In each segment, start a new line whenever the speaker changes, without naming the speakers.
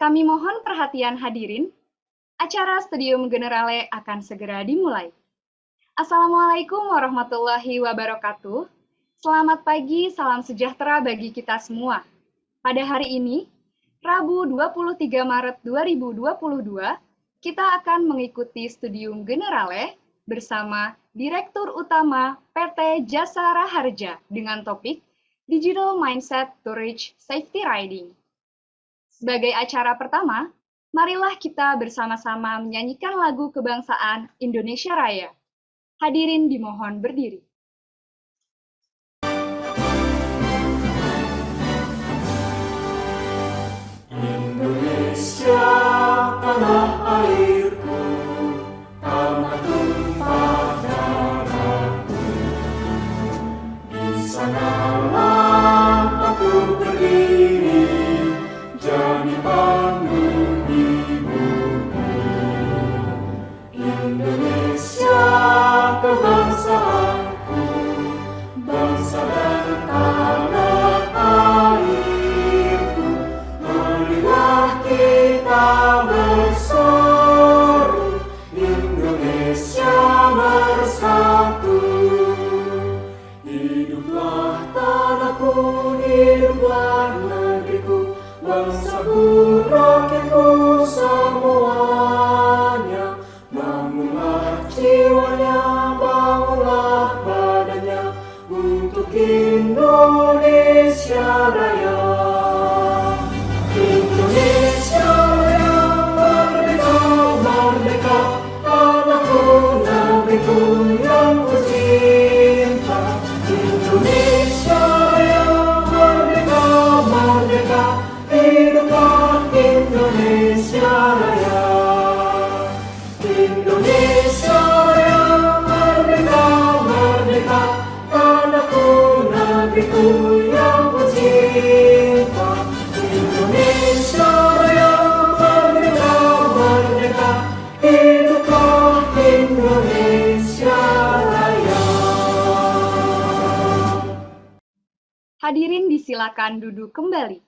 Kami mohon perhatian hadirin, acara Studium Generale akan segera dimulai. Assalamualaikum warahmatullahi wabarakatuh. Selamat pagi, salam sejahtera bagi kita semua. Pada hari ini, Rabu 23 Maret 2022, kita akan mengikuti Studium Generale bersama Direktur Utama PT Jasa Raharja dengan topik Digital Mindset to Reach Safety Riding. Sebagai acara pertama, marilah kita bersama-sama menyanyikan lagu kebangsaan Indonesia Raya. Hadirin dimohon berdiri.
Indonesia, tanah airku, tanah tumpah darahku. Di sanalah aku berdiri, jadi pandu di bumi. Indonesia, kebangsaanku, bangsa dan tanah airku. Marilah kita berseru, Indonesia bersatu. Hiduplah tanahku, hiduplah negeriku, bangsaku, rakyatku semuanya. Bangunlah jiwanya, bangunlah badannya, untuk Indonesia Raya. Indonesia Raya, merdeka, merdeka, tanahku, negeriku yang ku cinta. Indonesia Raya, merdeka, merdeka, hiduplah Indonesia Raya. Indonesia Raya, merdeka, merdeka, tanahku, negeriku yang ku cinta. Indonesia Raya, merdeka, merdeka, hiduplah Indonesia Raya.
Hadirin disilakan duduk kembali.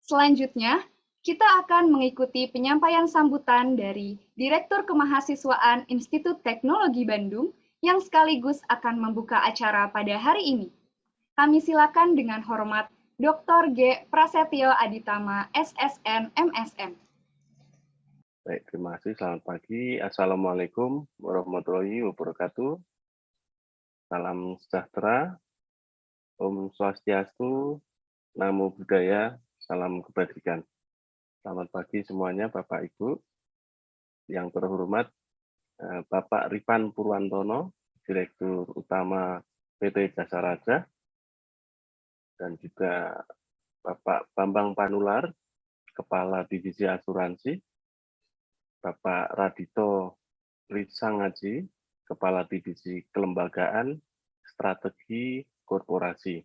Selanjutnya, kita akan mengikuti penyampaian sambutan dari Direktur Kemahasiswaan Institut Teknologi Bandung yang sekaligus akan membuka acara pada hari ini. Kami silakan dengan hormat Dr. G. Prasetyo Aditama, SSN, MSN.
Baik, terima kasih. Selamat pagi. Assalamualaikum warahmatullahi wabarakatuh. Salam sejahtera. Om Swastiastu, Namo Buddhaya, salam kebajikan. Selamat pagi semuanya, Bapak Ibu. Yang terhormat, Bapak Rifan Purwantono, Direktur Utama PT Jasa Raja, dan juga Bapak Bambang Panular, Kepala Divisi Asuransi, Bapak Radito Risangaji, Kepala Divisi Kelembagaan, Strategi Korporasi,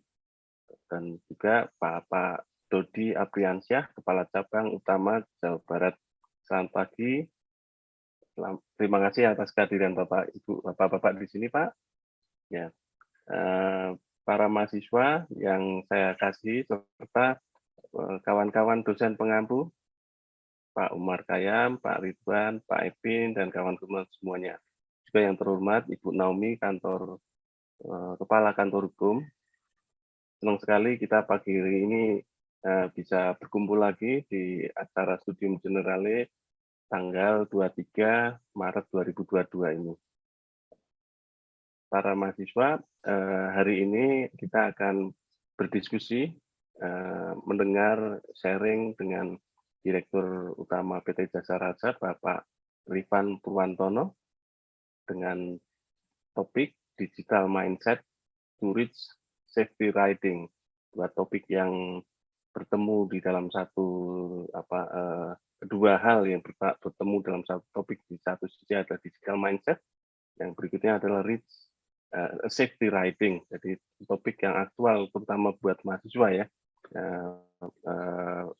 dan juga Bapak Dodi Apriansyah, Kepala Cabang Utama Jawa Barat. Selamat pagi. Terima kasih atas kehadiran Bapak Ibu, Bapak-bapak di sini, Pak. Ya, para mahasiswa yang saya kasih serta kawan-kawan dosen pengampu, Pak Umar Kayam, Pak Ridwan, Pak Epin, dan kawan-kawan semuanya. Juga yang terhormat Ibu Naomi, Kepala Kantor Hukum. Senang sekali kita pagi hari ini bisa berkumpul lagi di acara Studium Generale tanggal 23 Maret 2022 ini. Para mahasiswa, hari ini kita akan berdiskusi, mendengar sharing dengan Direktur Utama PT Jasa Raja, Bapak Rifan Purwantono, dengan topik Digital Mindset to Reach Safety Riding. Dua topik yang bertemu di dalam dua hal yang bertemu dalam satu topik. Di satu sisi adalah digital mindset, yang berikutnya adalah reach safety riding. Jadi topik yang aktual terutama buat mahasiswa ya,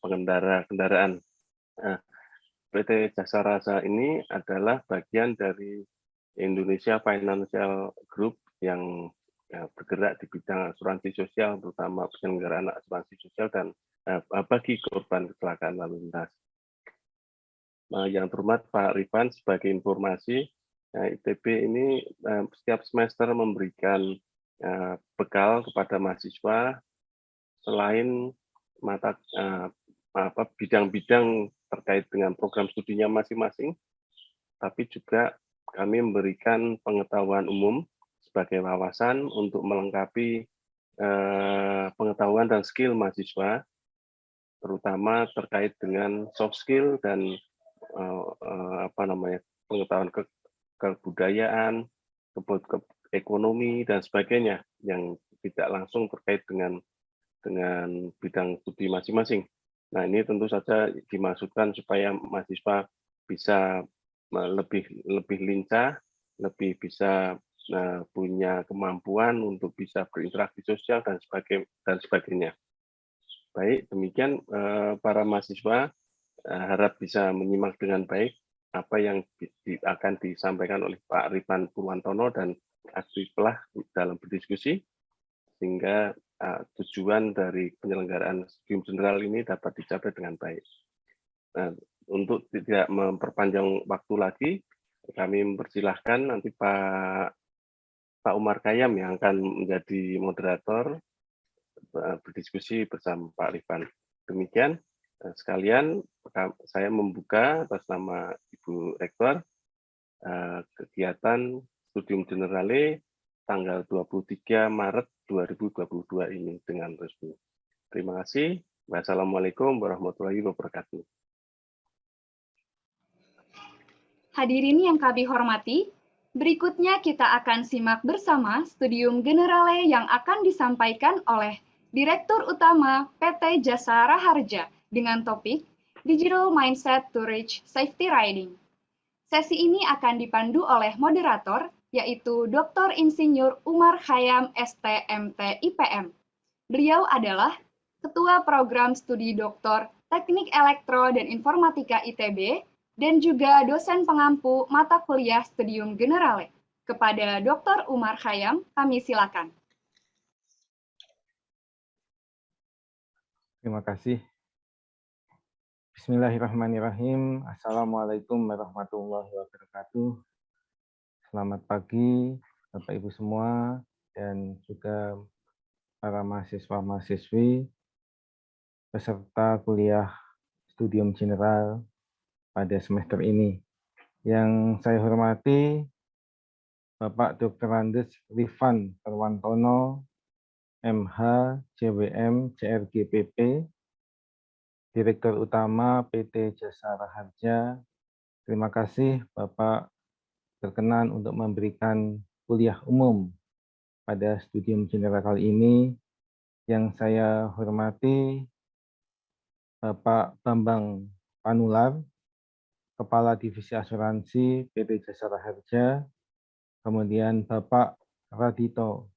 pengendara kendaraan. PT Jasa Raja ini adalah bagian dari Indonesia Financial Group yang bergerak di bidang asuransi sosial, terutama penyelenggaraan asuransi sosial dan bagi korban kecelakaan lalu lintas. yang terhormat Pak Rifan, sebagai informasi, ITB ini setiap semester memberikan bekal kepada mahasiswa selain mata bidang-bidang terkait dengan program studinya masing-masing, tapi juga kami memberikan pengetahuan umum sebagai wawasan untuk melengkapi pengetahuan dan skill mahasiswa, terutama terkait dengan soft skill dan pengetahuan kebudayaan, ekonomi dan sebagainya yang tidak langsung terkait dengan bidang studi masing-masing. Nah, ini tentu saja dimaksudkan supaya mahasiswa bisa lebih lincah, lebih bisa punya kemampuan untuk bisa berinteraksi sosial dan sebagainya. Baik, demikian para mahasiswa harap bisa menyimak dengan baik apa yang akan disampaikan oleh Pak Rifan Purwantono dan aktiflah dalam berdiskusi sehingga tujuan dari penyelenggaraan studium general ini dapat dicapai dengan baik. Nah, untuk tidak memperpanjang waktu lagi, kami mempersilahkan nanti Pak Umar Khayyam yang akan menjadi moderator berdiskusi bersama Pak Rifan. Demikian sekalian, saya membuka atas nama Ibu Rektor kegiatan Studium Generale tanggal 23 Maret 2022 ini dengan resmi. Terima kasih. Wassalamualaikum warahmatullahi wabarakatuh.
Hadirin yang kami hormati, berikutnya kita akan simak bersama Studium Generale yang akan disampaikan oleh Direktur Utama PT Jasa Raharja dengan topik Digital Mindset to Reach Safety Riding. Sesi ini akan dipandu oleh moderator, yaitu Dr. Insinyur Umar Khayyam STMT IPM. Beliau adalah Ketua Program Studi Doktor Teknik Elektro dan Informatika ITB dan juga dosen pengampu mata kuliah Studium Generale. Kepada Dr. Umar Khayyam, kami silakan.
Terima kasih. Bismillahirrahmanirrahim. Assalamualaikum warahmatullahi wabarakatuh. Selamat pagi, Bapak Ibu semua, dan juga para mahasiswa-mahasiswi peserta kuliah Studium General pada semester ini. Yang saya hormati Bapak Dr. Andes Rifan Purwantono, MH, JWM, CRGPP, Direktur Utama PT Jasa Raharja. Terima kasih Bapak berkenan untuk memberikan kuliah umum pada Studium General kali ini. Yang saya hormati Bapak Bambang Panular, Kepala Divisi Asuransi PT Jasa Raharja, kemudian Bapak Radito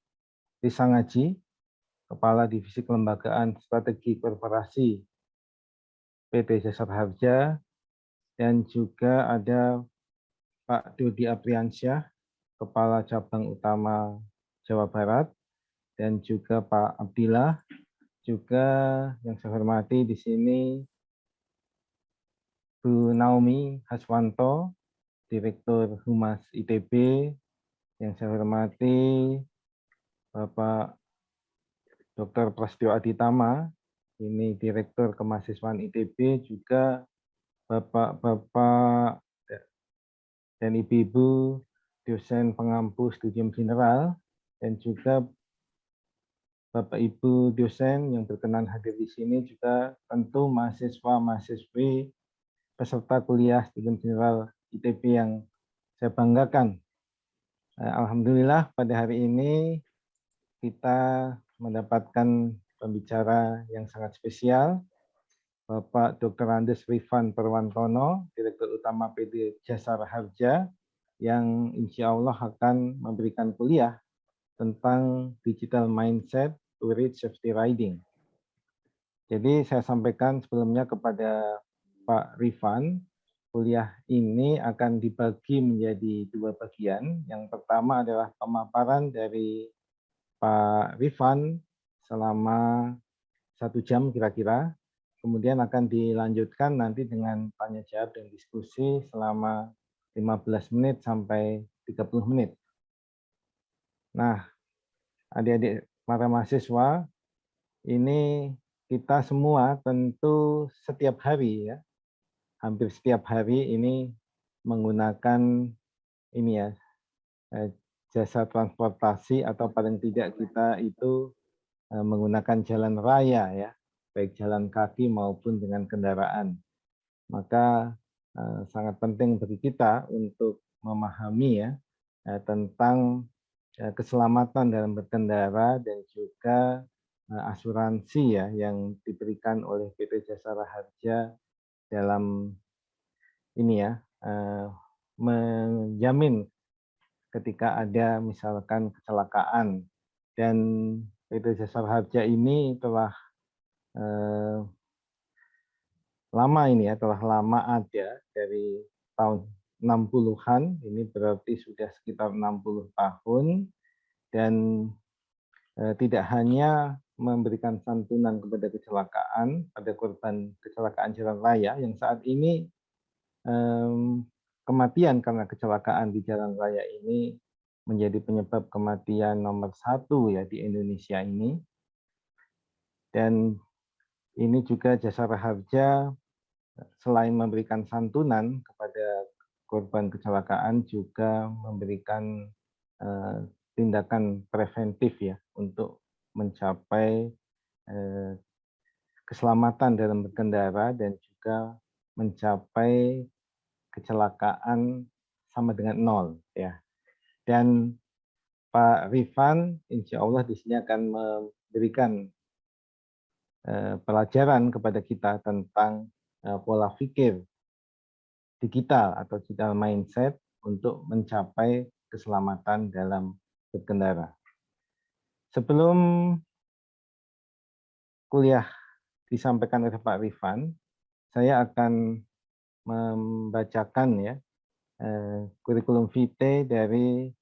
Risangaji, Kepala Divisi Kelembagaan Strategi Korporasi PT Jasa Raharja, dan juga ada Pak Dodi Apriansyah, Kepala Cabang Utama Jawa Barat, dan juga Pak Abdillah, juga yang saya hormati di sini Bu Naomi Haswanto, Direktur Humas ITB, yang saya hormati Bapak Dr. Prasetyo Aditama, ini Direktur Kemahasiswaan ITB, juga Bapak-Bapak dan Ibu-Ibu dosen pengampu Studium General, dan juga Bapak Ibu dosen yang berkenan hadir di sini, juga tentu mahasiswa-mahasiswi peserta kuliah Studium General ITB yang saya banggakan. Alhamdulillah pada hari ini kita mendapatkan pembicara yang sangat spesial, Bapak Dr. Andes Rifan Purwantono, Direktur Utama PT Jasa Raharja, yang insya Allah akan memberikan kuliah tentang digital mindset to reach safety riding. Jadi saya sampaikan sebelumnya kepada Pak Rifan, kuliah ini akan dibagi menjadi dua bagian. Yang pertama adalah pemaparan dari Pak Rifan selama 1 jam kira-kira. kemudian akan dilanjutkan nanti dengan tanya jawab dan diskusi selama 15 menit sampai 30 menit. Nah, adik-adik para mahasiswa, ini kita semua tentu setiap hari ya, hampir setiap hari ini menggunakan ini ya, jasa transportasi atau paling tidak kita itu menggunakan jalan raya ya, baik jalan kaki maupun dengan kendaraan. Maka sangat penting bagi kita untuk memahami ya tentang keselamatan dalam berkendara dan juga asuransi ya yang diberikan oleh PT Jasara Harja dalam ini ya menjamin ketika ada misalkan kecelakaan, dan PT Jasara Harja ini telah lama ini ya, telah lama ada dari tahun 60-an, ini berarti sudah sekitar 60 tahun, dan tidak hanya memberikan santunan kepada kecelakaan, pada korban kecelakaan jalan raya, yang saat ini kematian karena kecelakaan di jalan raya ini menjadi penyebab kematian nomor 1 ya di Indonesia ini. Dan ini juga Jasara Harja selain memberikan santunan kepada korban kecelakaan juga memberikan tindakan preventif ya untuk mencapai keselamatan dalam berkendara dan juga mencapai kecelakaan sama dengan 0 ya. Dan Pak Rifan insya Allah di sini akan memberikan pelajaran kepada kita tentang pola pikir digital atau digital mindset untuk mencapai keselamatan dalam berkendara. Sebelum kuliah disampaikan oleh Pak Rifan, saya akan membacakan ya kurikulum vitae dari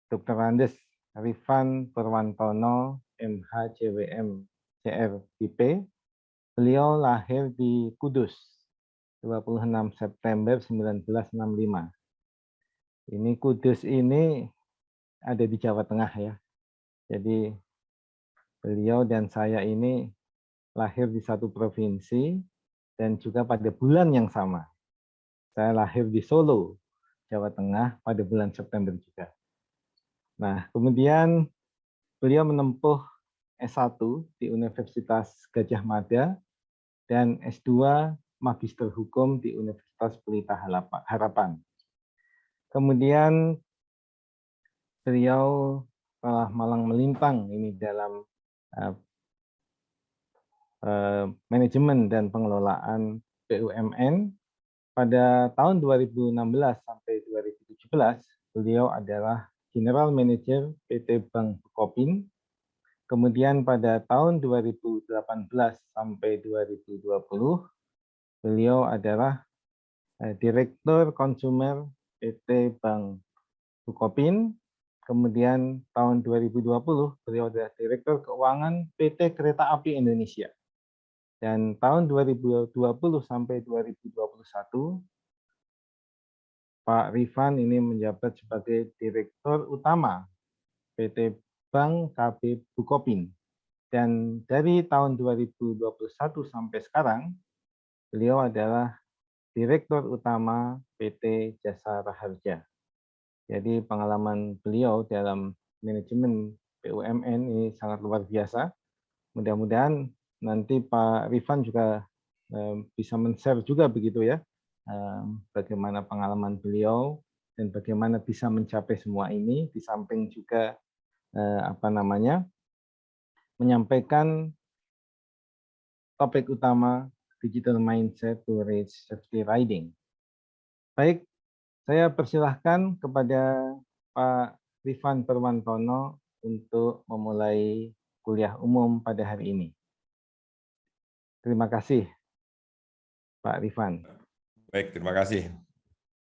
Dr. Andes Rifan Purwantono, MH, CWM, CRIP. Beliau lahir di Kudus, 26 September 1965. Ini Kudus ini ada di Jawa Tengah ya. Jadi beliau dan saya ini lahir di satu provinsi dan juga pada bulan yang sama. Saya lahir di Solo, Jawa Tengah pada bulan September juga. Nah, kemudian beliau menempuh S1 di Universitas Gadjah Mada dan S2 Magister Hukum di Universitas Pelita Harapan. Kemudian beliau telah malang melintang ini dalam manajemen dan pengelolaan BUMN. Pada tahun 2016 sampai 2017, beliau adalah General Manager PT Bank Bukopin. Kemudian pada tahun 2018 sampai 2020, beliau adalah Direktur Konsumer PT Bank Bukopin. Kemudian tahun 2020, beliau adalah Direktur Keuangan PT Kereta Api Indonesia. Dan tahun 2020 sampai 2021, Pak Rifan ini menjabat sebagai Direktur Utama PT Bank KB Bukopin. Dan dari tahun 2021 sampai sekarang, beliau adalah Direktur Utama PT Jasara Harja. Jadi pengalaman beliau dalam manajemen BUMN ini sangat luar biasa. Mudah-mudahan nanti Pak Rifan juga bisa men-share juga begitu ya, bagaimana pengalaman beliau dan bagaimana bisa mencapai semua ini, di samping juga menyampaikan topik utama digital mindset to reach safety riding. Baik, saya persilahkan kepada Pak Rifan Purwantono untuk memulai kuliah umum pada hari ini. Terima kasih, Pak Rifan.
Baik, terima kasih,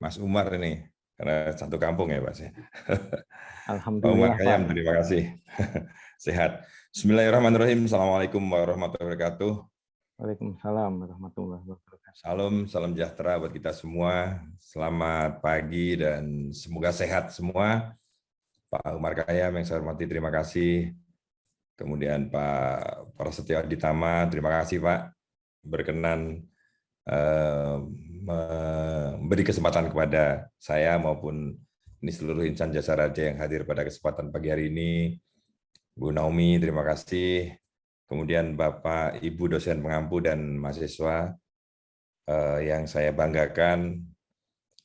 Mas Umar ini, karena satu kampung ya, Pak.
Alhamdulillah,
Umar Khayyam, terima kasih. Sehat. Bismillahirrahmanirrahim. Assalamualaikum warahmatullahi wabarakatuh.
Waalaikumsalam warahmatullahi wabarakatuh.
Salam sejahtera buat kita semua. Selamat pagi dan semoga sehat semua. Pak Umar Khayyam yang saya hormati, terima kasih. Kemudian Pak Prasetyo Aditama, terima kasih Pak. Berkenan memberi kesempatan kepada saya maupun ini seluruh insan jasa raja yang hadir pada kesempatan pagi hari ini. Bu Naomi, terima kasih. Kemudian Bapak, Ibu dosen pengampu dan mahasiswa yang saya banggakan.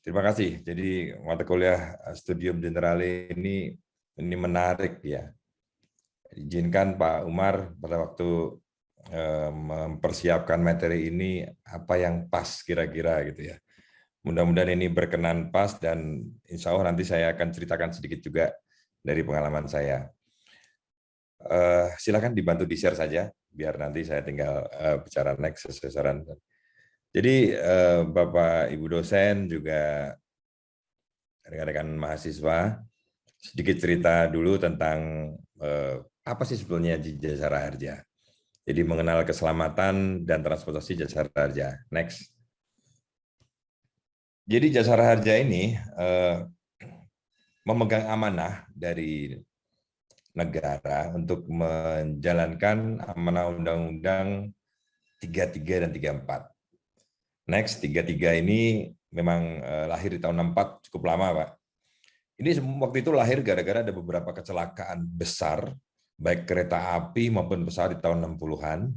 Terima kasih. Jadi mata kuliah Studium Generale ini menarik ya. Izinkan Pak Umar pada waktu mempersiapkan materi ini apa yang pas kira-kira gitu ya. Mudah-mudahan ini berkenan pas dan insya Allah nanti saya akan ceritakan sedikit juga dari pengalaman saya. Silakan dibantu di-share saja, biar nanti saya tinggal bicara next sesuai saran. Jadi Bapak Ibu dosen juga rekan-rekan mahasiswa, sedikit cerita dulu tentang apa sih sebetulnya Jasara Harja. Jadi mengenal keselamatan dan transportasi Jasara Harja. Next. Jadi Jasara Harja ini memegang amanah dari negara untuk menjalankan amanah Undang-Undang 33 dan 34. Next, 33 ini memang lahir di tahun 64, cukup lama Pak. Ini waktu itu lahir gara-gara ada beberapa kecelakaan besar, baik kereta api maupun pesawat di tahun 60-an.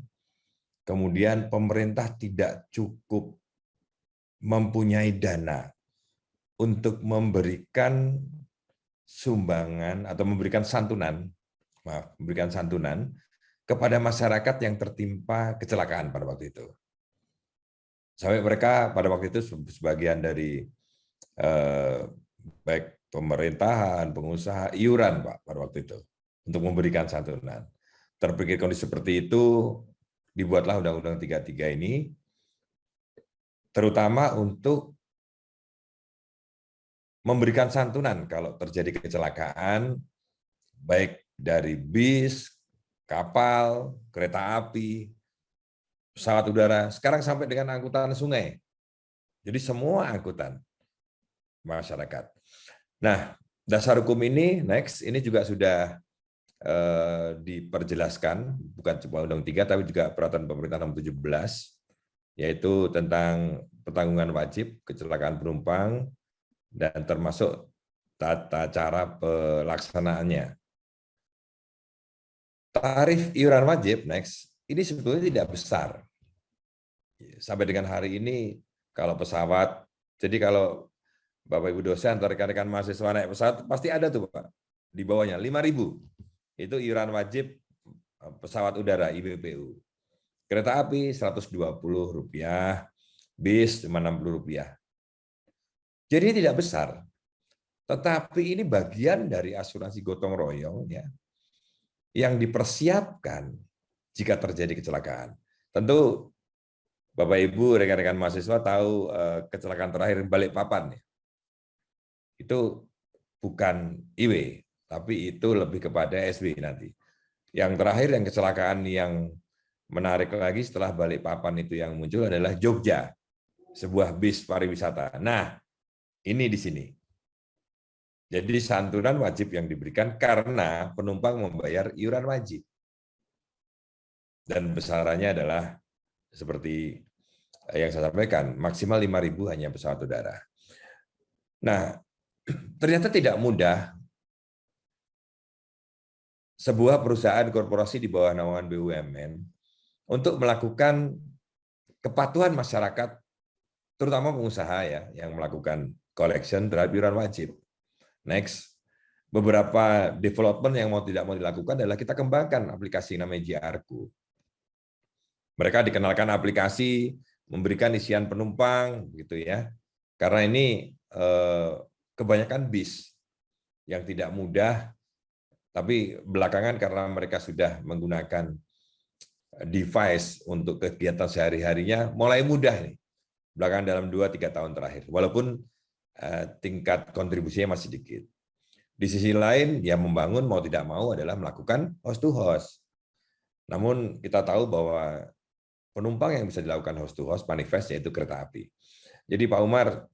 Kemudian pemerintah tidak cukup mempunyai dana untuk memberikan sumbangan atau memberikan santunan kepada masyarakat yang tertimpa kecelakaan pada waktu itu. Sampai mereka pada waktu itu sebagian dari baik pemerintahan, pengusaha, iuran Pak pada waktu itu untuk memberikan santunan. Terpikir kondisi seperti itu, dibuatlah Undang-Undang 33 ini, terutama untuk memberikan santunan kalau terjadi kecelakaan, baik dari bis, kapal, kereta api, pesawat udara, sekarang sampai dengan angkutan sungai. Jadi semua angkutan masyarakat. Nah, dasar hukum ini, next, ini juga sudah diperjelaskan, bukan cuma Undang-3, tapi juga Peraturan Pemerintah Nomor 17, yaitu tentang pertanggungan wajib kecelakaan penumpang, dan termasuk tata cara pelaksanaannya. Tarif iuran wajib, next, ini sebetulnya tidak besar. Sampai dengan hari ini, kalau pesawat, jadi kalau Bapak Ibu dosen atau rekan-rekan mahasiswa naik pesawat, pasti ada tuh Pak, di bawahnya 5.000. Itu iuran wajib pesawat udara, IBPU. Kereta api Rp120, bis Rp60. Jadi tidak besar, tetapi ini bagian dari asuransi gotong royong ya, yang dipersiapkan jika terjadi kecelakaan. Tentu Bapak Ibu rekan-rekan mahasiswa tahu kecelakaan terakhir Balikpapan ya. Itu bukan IW, tapi itu lebih kepada SW nanti. Yang terakhir yang kecelakaan yang menarik lagi setelah Balikpapan itu yang muncul adalah Jogja, sebuah bis pariwisata. Nah, ini di sini. Jadi santunan wajib yang diberikan karena penumpang membayar iuran wajib. Dan besarannya adalah seperti yang saya sampaikan, maksimal 5.000 hanya pesawat udara. Nah, ternyata tidak mudah sebuah perusahaan korporasi di bawah naungan BUMN untuk melakukan kepatuhan masyarakat, terutama pengusaha ya, yang melakukan collection terhadap iuran wajib. Next, beberapa development yang mau tidak mau dilakukan adalah kita kembangkan aplikasi namanya JRku. Mereka dikenalkan aplikasi, memberikan isian penumpang, gitu ya. Karena ini kebanyakan bis yang tidak mudah, tapi belakangan karena mereka sudah menggunakan device untuk kegiatan sehari-harinya, mulai mudah nih. Belakangan dalam 2-3 tahun terakhir. Walaupun tingkat kontribusinya masih sedikit. Di sisi lain, yang membangun mau tidak mau adalah melakukan host to host. Namun kita tahu bahwa penumpang yang bisa dilakukan host to host manifest, yaitu kereta api. Jadi Pak Umar,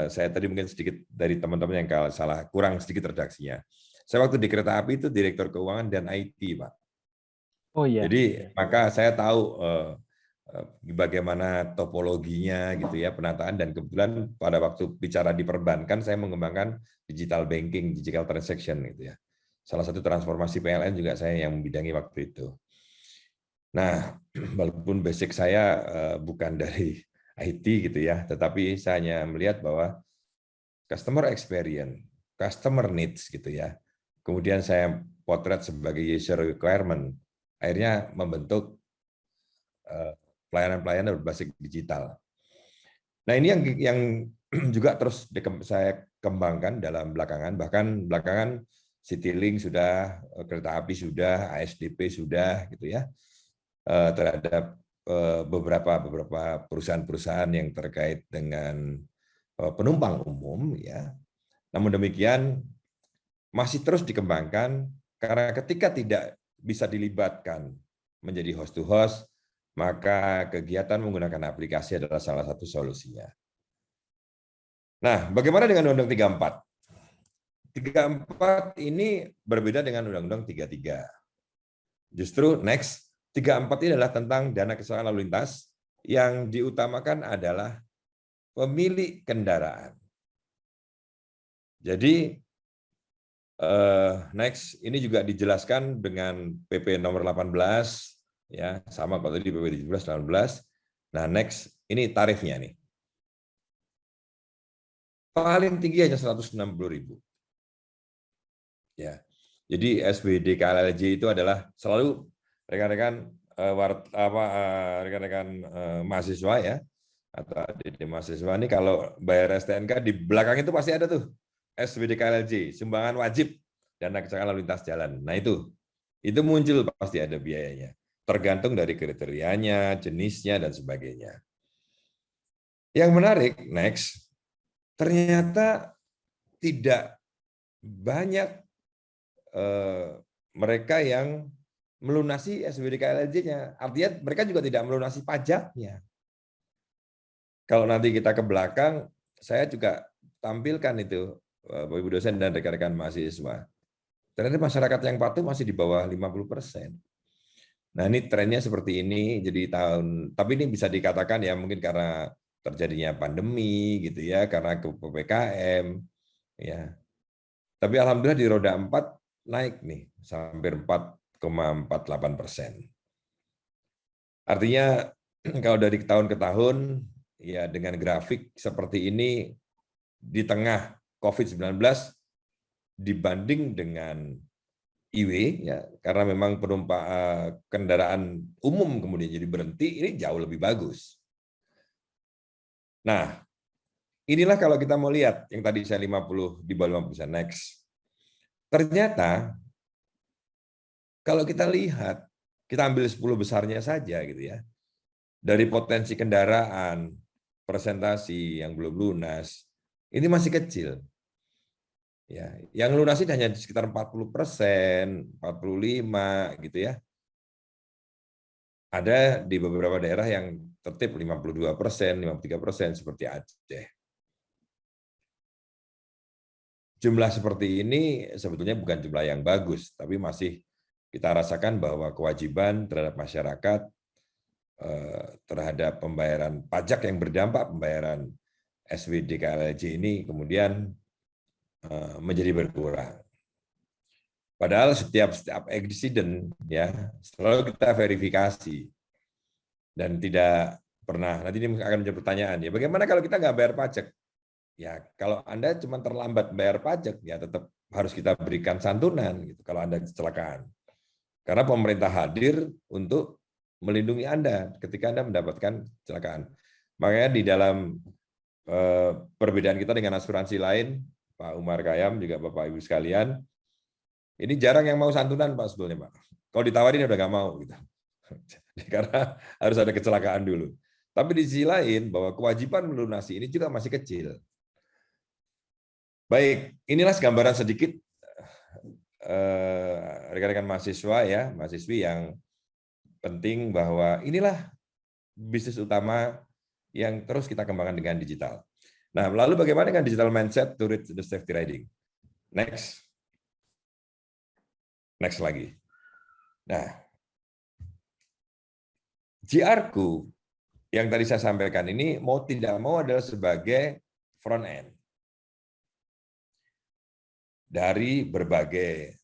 saya tadi mungkin sedikit dari teman-teman yang kalau salah, kurang sedikit redaksinya. Saya waktu di kereta api itu direktur keuangan dan IT, Pak.
Oh iya.
Jadi maka saya tahu bagaimana topologinya gitu ya, penataan, dan kebetulan pada waktu bicara di perbankan saya mengembangkan digital banking, digital transaction gitu ya. Salah satu transformasi PLN juga saya yang membidangi waktu itu. Nah, walaupun basic saya bukan dari IT gitu ya, tetapi saya hanya melihat bahwa customer experience, customer needs gitu ya. Kemudian saya potret sebagai user requirement, akhirnya membentuk pelayanan-pelayanan berbasis digital. Nah, ini yang juga terus saya kembangkan dalam belakangan, bahkan belakangan Citylink sudah, kereta api sudah, ASDP sudah gitu ya, terhadap beberapa perusahaan-perusahaan yang terkait dengan penumpang umum ya. Namun demikian masih terus dikembangkan karena ketika tidak bisa dilibatkan menjadi host to host, maka kegiatan menggunakan aplikasi adalah salah satu solusinya. Nah, bagaimana dengan Undang-Undang 34? 34 ini berbeda dengan Undang-Undang 33. Justru next 34 ini adalah tentang dana kecelakaan lalu lintas, yang diutamakan adalah pemilik kendaraan. Jadi next ini juga dijelaskan dengan PP nomor 18 ya, sama kalau tadi PP 17 18. Nah, next ini tarifnya nih. Paling tinggi hanya 160.000. Ya. Jadi SWD KLLJ itu adalah selalu rekan-rekan rekan-rekan mahasiswa ya, atau adik mahasiswa ini kalau bayar STNK di belakang itu pasti ada tuh SWD KLLJ, sumbangan wajib dana kecelakaan lalu lintas jalan. Nah itu muncul pasti ada biayanya, tergantung dari kriterianya, jenisnya dan sebagainya. Yang menarik next, ternyata tidak banyak mereka yang melunasi SWD KLLJ-nya. Artinya mereka juga tidak melunasi pajaknya. Kalau nanti kita ke belakang, saya juga tampilkan itu, Bapak Ibu dosen dan rekan-rekan mahasiswa. Ternyata masyarakat yang patuh masih di bawah 50%. Nah ini trennya seperti ini, jadi tapi ini bisa dikatakan ya mungkin karena terjadinya pandemi gitu ya, karena PPKM ya. Tapi alhamdulillah di roda 4 naik nih, hampir 4,48%. Artinya kalau dari tahun ke tahun, ya dengan grafik seperti ini di tengah COVID-19 dibanding dengan IW, ya karena memang kendaraan umum kemudian jadi berhenti, ini jauh lebih bagus. Nah, inilah kalau kita mau lihat yang tadi saya 50 di bawah 50% next. Ternyata kalau kita lihat, kita ambil 10 besarnya saja gitu ya. Dari potensi kendaraan, presentasi yang belum lunas, ini masih kecil. Ya, yang lunasin hanya sekitar 40%, 45 gitu ya. Ada di beberapa daerah yang tertib 52%, 53% seperti Aceh. Jumlah seperti ini sebetulnya bukan jumlah yang bagus, tapi masih kita rasakan bahwa kewajiban terhadap masyarakat terhadap pembayaran pajak yang berdampak pembayaran SWD KLLJ ini kemudian menjadi berkurang. Padahal setiap accident ya selalu kita verifikasi dan tidak pernah. Nanti ini akan menjadi pertanyaan ya, bagaimana kalau kita nggak bayar pajak? Ya kalau Anda cuma terlambat bayar pajak ya tetap harus kita berikan santunan gitu kalau Anda kecelakaan. Karena pemerintah hadir untuk melindungi Anda ketika Anda mendapatkan kecelakaan. Makanya di dalam perbedaan kita dengan asuransi lain, Pak Umar Khayyam juga Bapak Ibu sekalian, ini jarang yang mau santunan Pak sebetulnya Pak. Kalau ditawarin udah nggak mau gitu. Karena harus ada kecelakaan dulu. Tapi di sisi lain bahwa kewajiban melunasi ini juga masih kecil. Baik, inilah gambaran sedikit rekan-rekan mahasiswa ya, mahasiswi yang penting bahwa inilah bisnis utama yang terus kita kembangkan dengan digital. Nah, lalu bagaimana dengan digital mindset to reach the safety riding? Next. Next lagi. Nah, GR-ku yang tadi saya sampaikan ini mau tidak mau adalah sebagai front end dari berbagai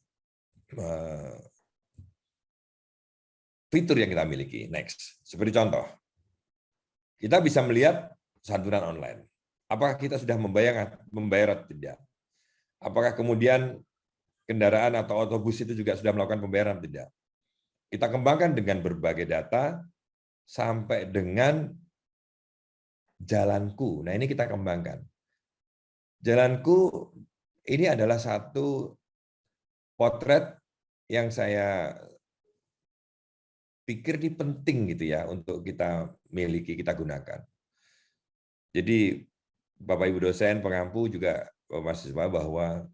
fitur yang kita miliki. Next, seperti contoh, kita bisa melihat santunan online. Apakah kita sudah membayar atau tidak? Apakah kemudian kendaraan atau otobus itu juga sudah melakukan pembayaran atau tidak? Kita kembangkan dengan berbagai data sampai dengan jalanku. Nah, ini kita kembangkan. Jalanku ini adalah satu potret yang saya pikir ini penting gitu ya untuk kita miliki, kita gunakan. Jadi Bapak Ibu dosen, pengampu juga mahasiswa bahwa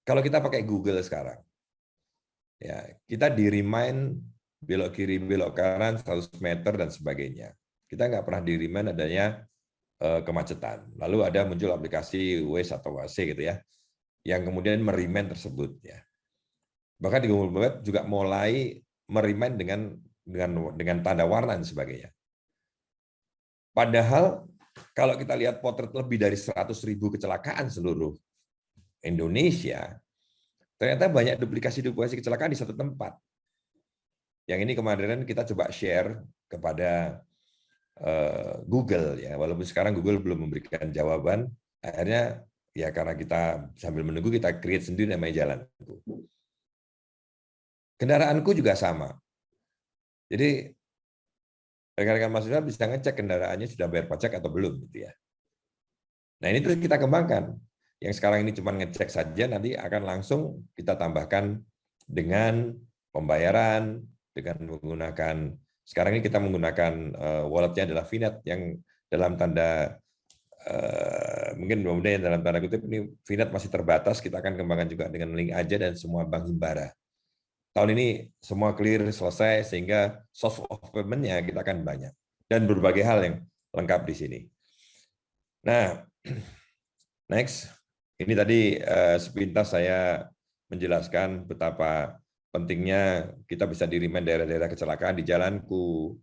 kalau kita pakai Google sekarang, ya kita di-remind belok kiri, belok kanan 100 meter dan sebagainya. Kita nggak pernah di-remind adanya kemacetan. Lalu ada muncul aplikasi Waze atau Waze gitu ya, yang kemudian merimain tersebut ya. Bahkan di Google Maps juga mulai merimain dengan tanda warna dan sebagainya. Padahal kalau kita lihat potret lebih dari 100.000 kecelakaan seluruh Indonesia, ternyata banyak duplikasi kecelakaan di satu tempat. Yang ini kemarin kita coba share kepada Google ya, walaupun sekarang Google belum memberikan jawaban, akhirnya ya karena kita sambil menunggu kita create sendiri namanya Jalanku. Kendaraanku juga sama. Jadi rekan-rekan mahasiswa bisa ngecek kendaraannya sudah bayar pajak atau belum gitu ya. Nah, ini terus kita kembangkan. Yang sekarang ini cuma ngecek saja, nanti akan langsung kita tambahkan dengan pembayaran, dengan menggunakan, sekarang ini kita menggunakan walletnya adalah Vinet, yang dalam tanda, mungkin mudah-mudahan dalam tanda kutip, ini Vinet masih terbatas, kita akan kembangkan juga dengan link aja dan semua bank himbara. Tahun ini semua clear, selesai, sehingga source of payment-nya kita akan banyak. Dan berbagai hal yang lengkap di sini. Nah, next. Ini tadi sepintas saya menjelaskan betapa pentingnya kita bisa di-remind daerah-daerah kecelakaan di Jalanku.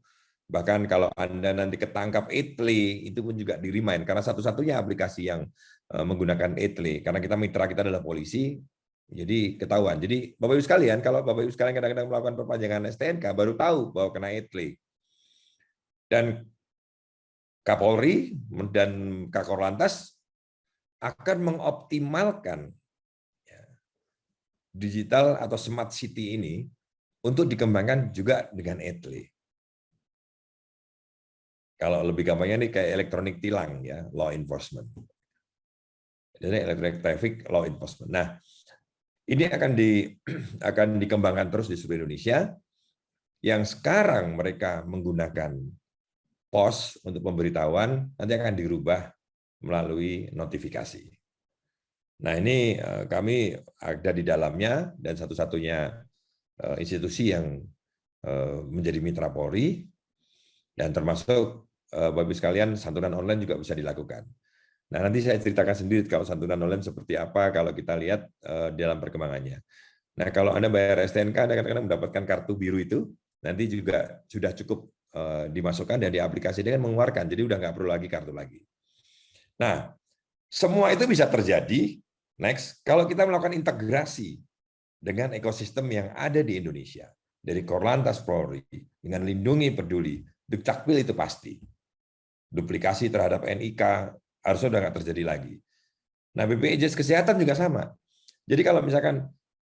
Bahkan kalau Anda nanti ketangkap ETLI, itu pun juga di-remind. Karena satu-satunya aplikasi yang menggunakan ETLI. Karena kita mitra kita adalah polisi, jadi ketahuan. Jadi Bapak Ibu sekalian, kalau Bapak Ibu sekalian kadang-kadang melakukan perpanjangan STNK, baru tahu bahwa kena ETLI. Dan Kapolri dan Kakor Lantas akan mengoptimalkan digital atau smart city ini untuk dikembangkan juga dengan ETLI. Kalau lebih gampangnya ini kayak elektronik tilang ya, law enforcement. Jadi electronic traffic law enforcement. Nah, ini akan dikembangkan terus di seluruh Indonesia. Yang sekarang mereka menggunakan pos untuk pemberitahuan, nanti akan dirubah melalui notifikasi. Nah, ini kami ada di dalamnya dan satu-satunya institusi yang menjadi mitra Polri, dan termasuk Bapak Ibu sekalian santunan online juga bisa dilakukan. Nah, nanti saya ceritakan sendiri kalau santunan online seperti apa kalau kita lihat dalam perkembangannya. Nah, kalau Anda bayar STNK, Anda kadang-kadang mendapatkan kartu biru itu, nanti juga sudah cukup dimasukkan dan diaplikasi dengan mengeluarkan, jadi udah nggak perlu lagi kartu lagi. Nah, semua itu bisa terjadi, next, kalau kita melakukan integrasi dengan ekosistem yang ada di Indonesia, dari Korlantas Polri, dengan Lindungi Peduli, Dukcapil itu pasti. Duplikasi terhadap NIK, harusnya udah nggak terjadi lagi. Nah, BPJS Kesehatan juga sama. Jadi kalau misalkan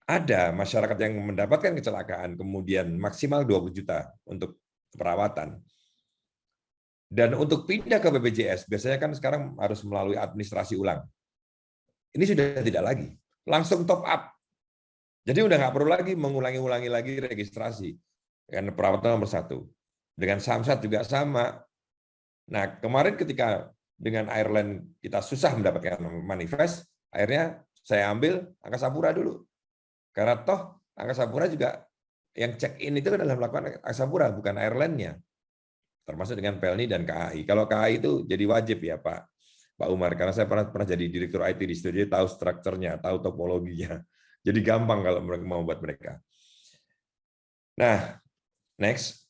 ada masyarakat yang mendapatkan kecelakaan, kemudian maksimal 20 juta untuk perawatan, dan untuk pindah ke BPJS, biasanya kan sekarang harus melalui administrasi ulang. Ini sudah tidak lagi. Langsung top up. Jadi udah nggak perlu lagi mengulangi lagi registrasi. Karena perawatan nomor 1. Dengan Samsat juga sama. Nah, kemarin ketika dengan Ireland kita susah mendapatkan manifest, akhirnya saya ambil Angkasa Pura dulu. Karena toh Angkasa Pura juga yang check-in itu adalah melakukan Angkasa Pura, bukan Ireland-nya. termasuk dengan Pelni dan KAI. Kalau KAI itu jadi wajib ya Pak Umar, karena saya pernah jadi direktur IT di studio, tahu strukturnya, tahu topologinya. Jadi gampang kalau mereka mau buat mereka. Nah, next.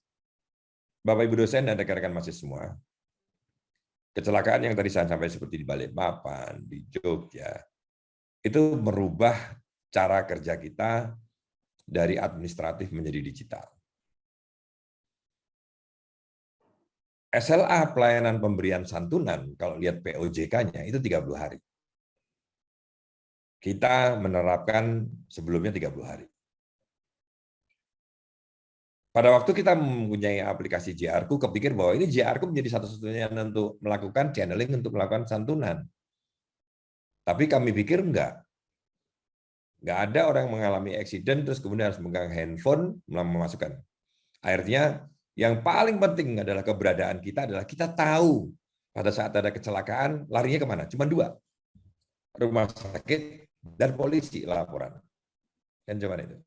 Bapak Ibu dosen dan rekan-rekan mahasiswa semua, kecelakaan yang tadi saya sampaikan seperti di Balikpapan, di Jogja, itu merubah cara kerja kita dari administratif menjadi digital. SLA pelayanan pemberian santunan, kalau lihat POJK-nya itu 30 hari. Kita menerapkan sebelumnya 30 hari. Pada waktu kita mempunyai aplikasi JR-Ku, kepikir bahwa ini JR-Ku menjadi satu-satunya untuk melakukan channeling, untuk melakukan santunan. Tapi kami pikir enggak. Enggak ada orang yang mengalami accident, terus kemudian harus memegang handphone, memasukkan. Akhirnya, yang paling penting adalah keberadaan kita adalah kita tahu pada saat ada kecelakaan, larinya kemana? Cuma 2. Rumah sakit dan polisi laporan. Kan cuma itu.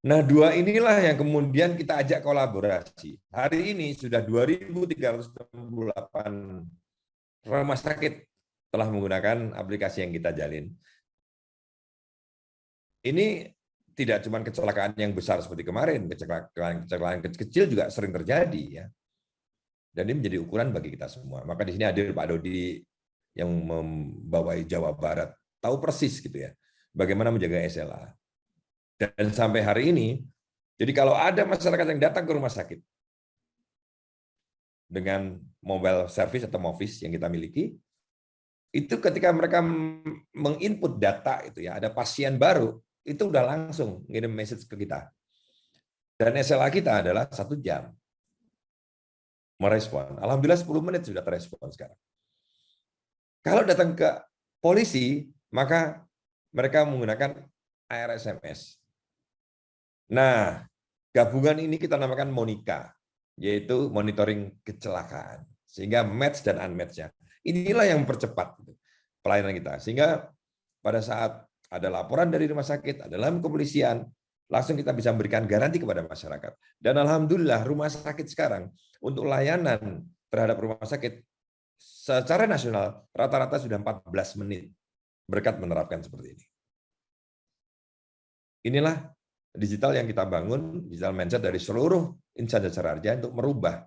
Nah, 2 inilah yang kemudian kita ajak kolaborasi. Hari ini sudah 2.368 rumah sakit telah menggunakan aplikasi yang kita jalin. Ini tidak cuma kecelakaan yang besar seperti kemarin, kecelakaan kecil juga sering terjadi ya. Dan ini menjadi ukuran bagi kita semua. Maka di sini hadir Pak Dodi yang membawai Jawa Barat, tahu persis gitu ya, bagaimana menjaga SLA. Dan sampai hari ini, jadi kalau ada masyarakat yang datang ke rumah sakit dengan mobile service atau Movis yang kita miliki, itu ketika mereka menginput data itu ya, ada pasien baru, itu udah langsung ngirim message ke kita. Dan SLA kita adalah 1 jam merespon. Alhamdulillah 10 menit sudah terespon sekarang. Kalau datang ke polisi, maka mereka menggunakan ARSMS. Nah, gabungan ini kita namakan Monika, yaitu monitoring kecelakaan. Sehingga match dan unmatch-nya. Inilah yang mempercepat pelayanan kita. Sehingga pada saat ada laporan dari rumah sakit, ada dalam kepolisian, langsung kita bisa memberikan garansi kepada masyarakat. Dan alhamdulillah rumah sakit sekarang untuk layanan terhadap rumah sakit secara nasional rata-rata sudah 14 menit berkat menerapkan seperti ini. Inilah digital yang kita bangun, digital mindset dari seluruh insan jasa raja untuk merubah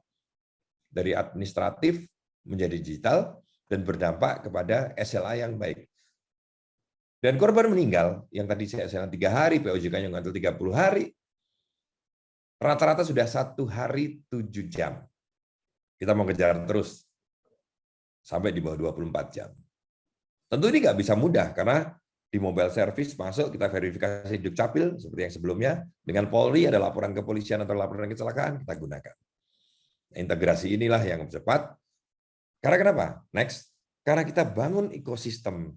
dari administratif menjadi digital dan berdampak kepada SLA yang baik. Dan korban meninggal, yang tadi saya 3 hari, POJK-nya ngantul 30 hari, rata-rata sudah 1 hari 7 jam. Kita mau kejar terus sampai di bawah 24 jam. Tentu ini nggak bisa mudah, karena di mobile service masuk, kita verifikasi Dukcapil seperti yang sebelumnya. Dengan Polri ada laporan kepolisian atau laporan kecelakaan, kita gunakan. Integrasi inilah yang cepat. Karena kenapa? Next. Karena kita bangun ekosistem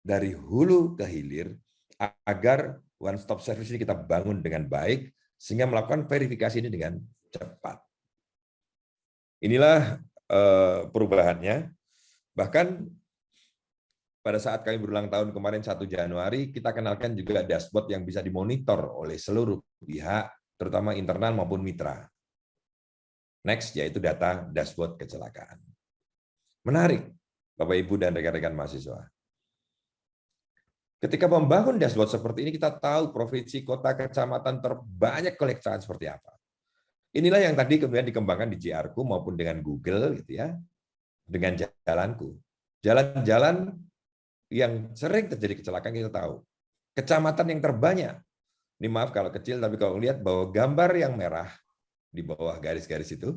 dari hulu ke hilir agar one stop service ini kita bangun dengan baik sehingga melakukan verifikasi ini dengan cepat. Inilah perubahannya. Bahkan pada saat kami berulang tahun kemarin 1 Januari, kita kenalkan juga dashboard yang bisa dimonitor oleh seluruh pihak, terutama internal maupun mitra. Next, yaitu data dashboard kecelakaan. Menarik, Bapak Ibu dan rekan-rekan mahasiswa. Ketika membangun dashboard seperti ini, kita tahu provinsi, kota, kecamatan terbanyak kecelakaan seperti apa. Inilah yang tadi kemudian dikembangkan di JR-Ku maupun dengan Google, gitu ya, dengan jalanku. Jalan-jalan yang sering terjadi kecelakaan kita tahu. Kecamatan yang terbanyak, ini maaf kalau kecil, tapi kalau lihat bahwa gambar yang merah di bawah garis-garis itu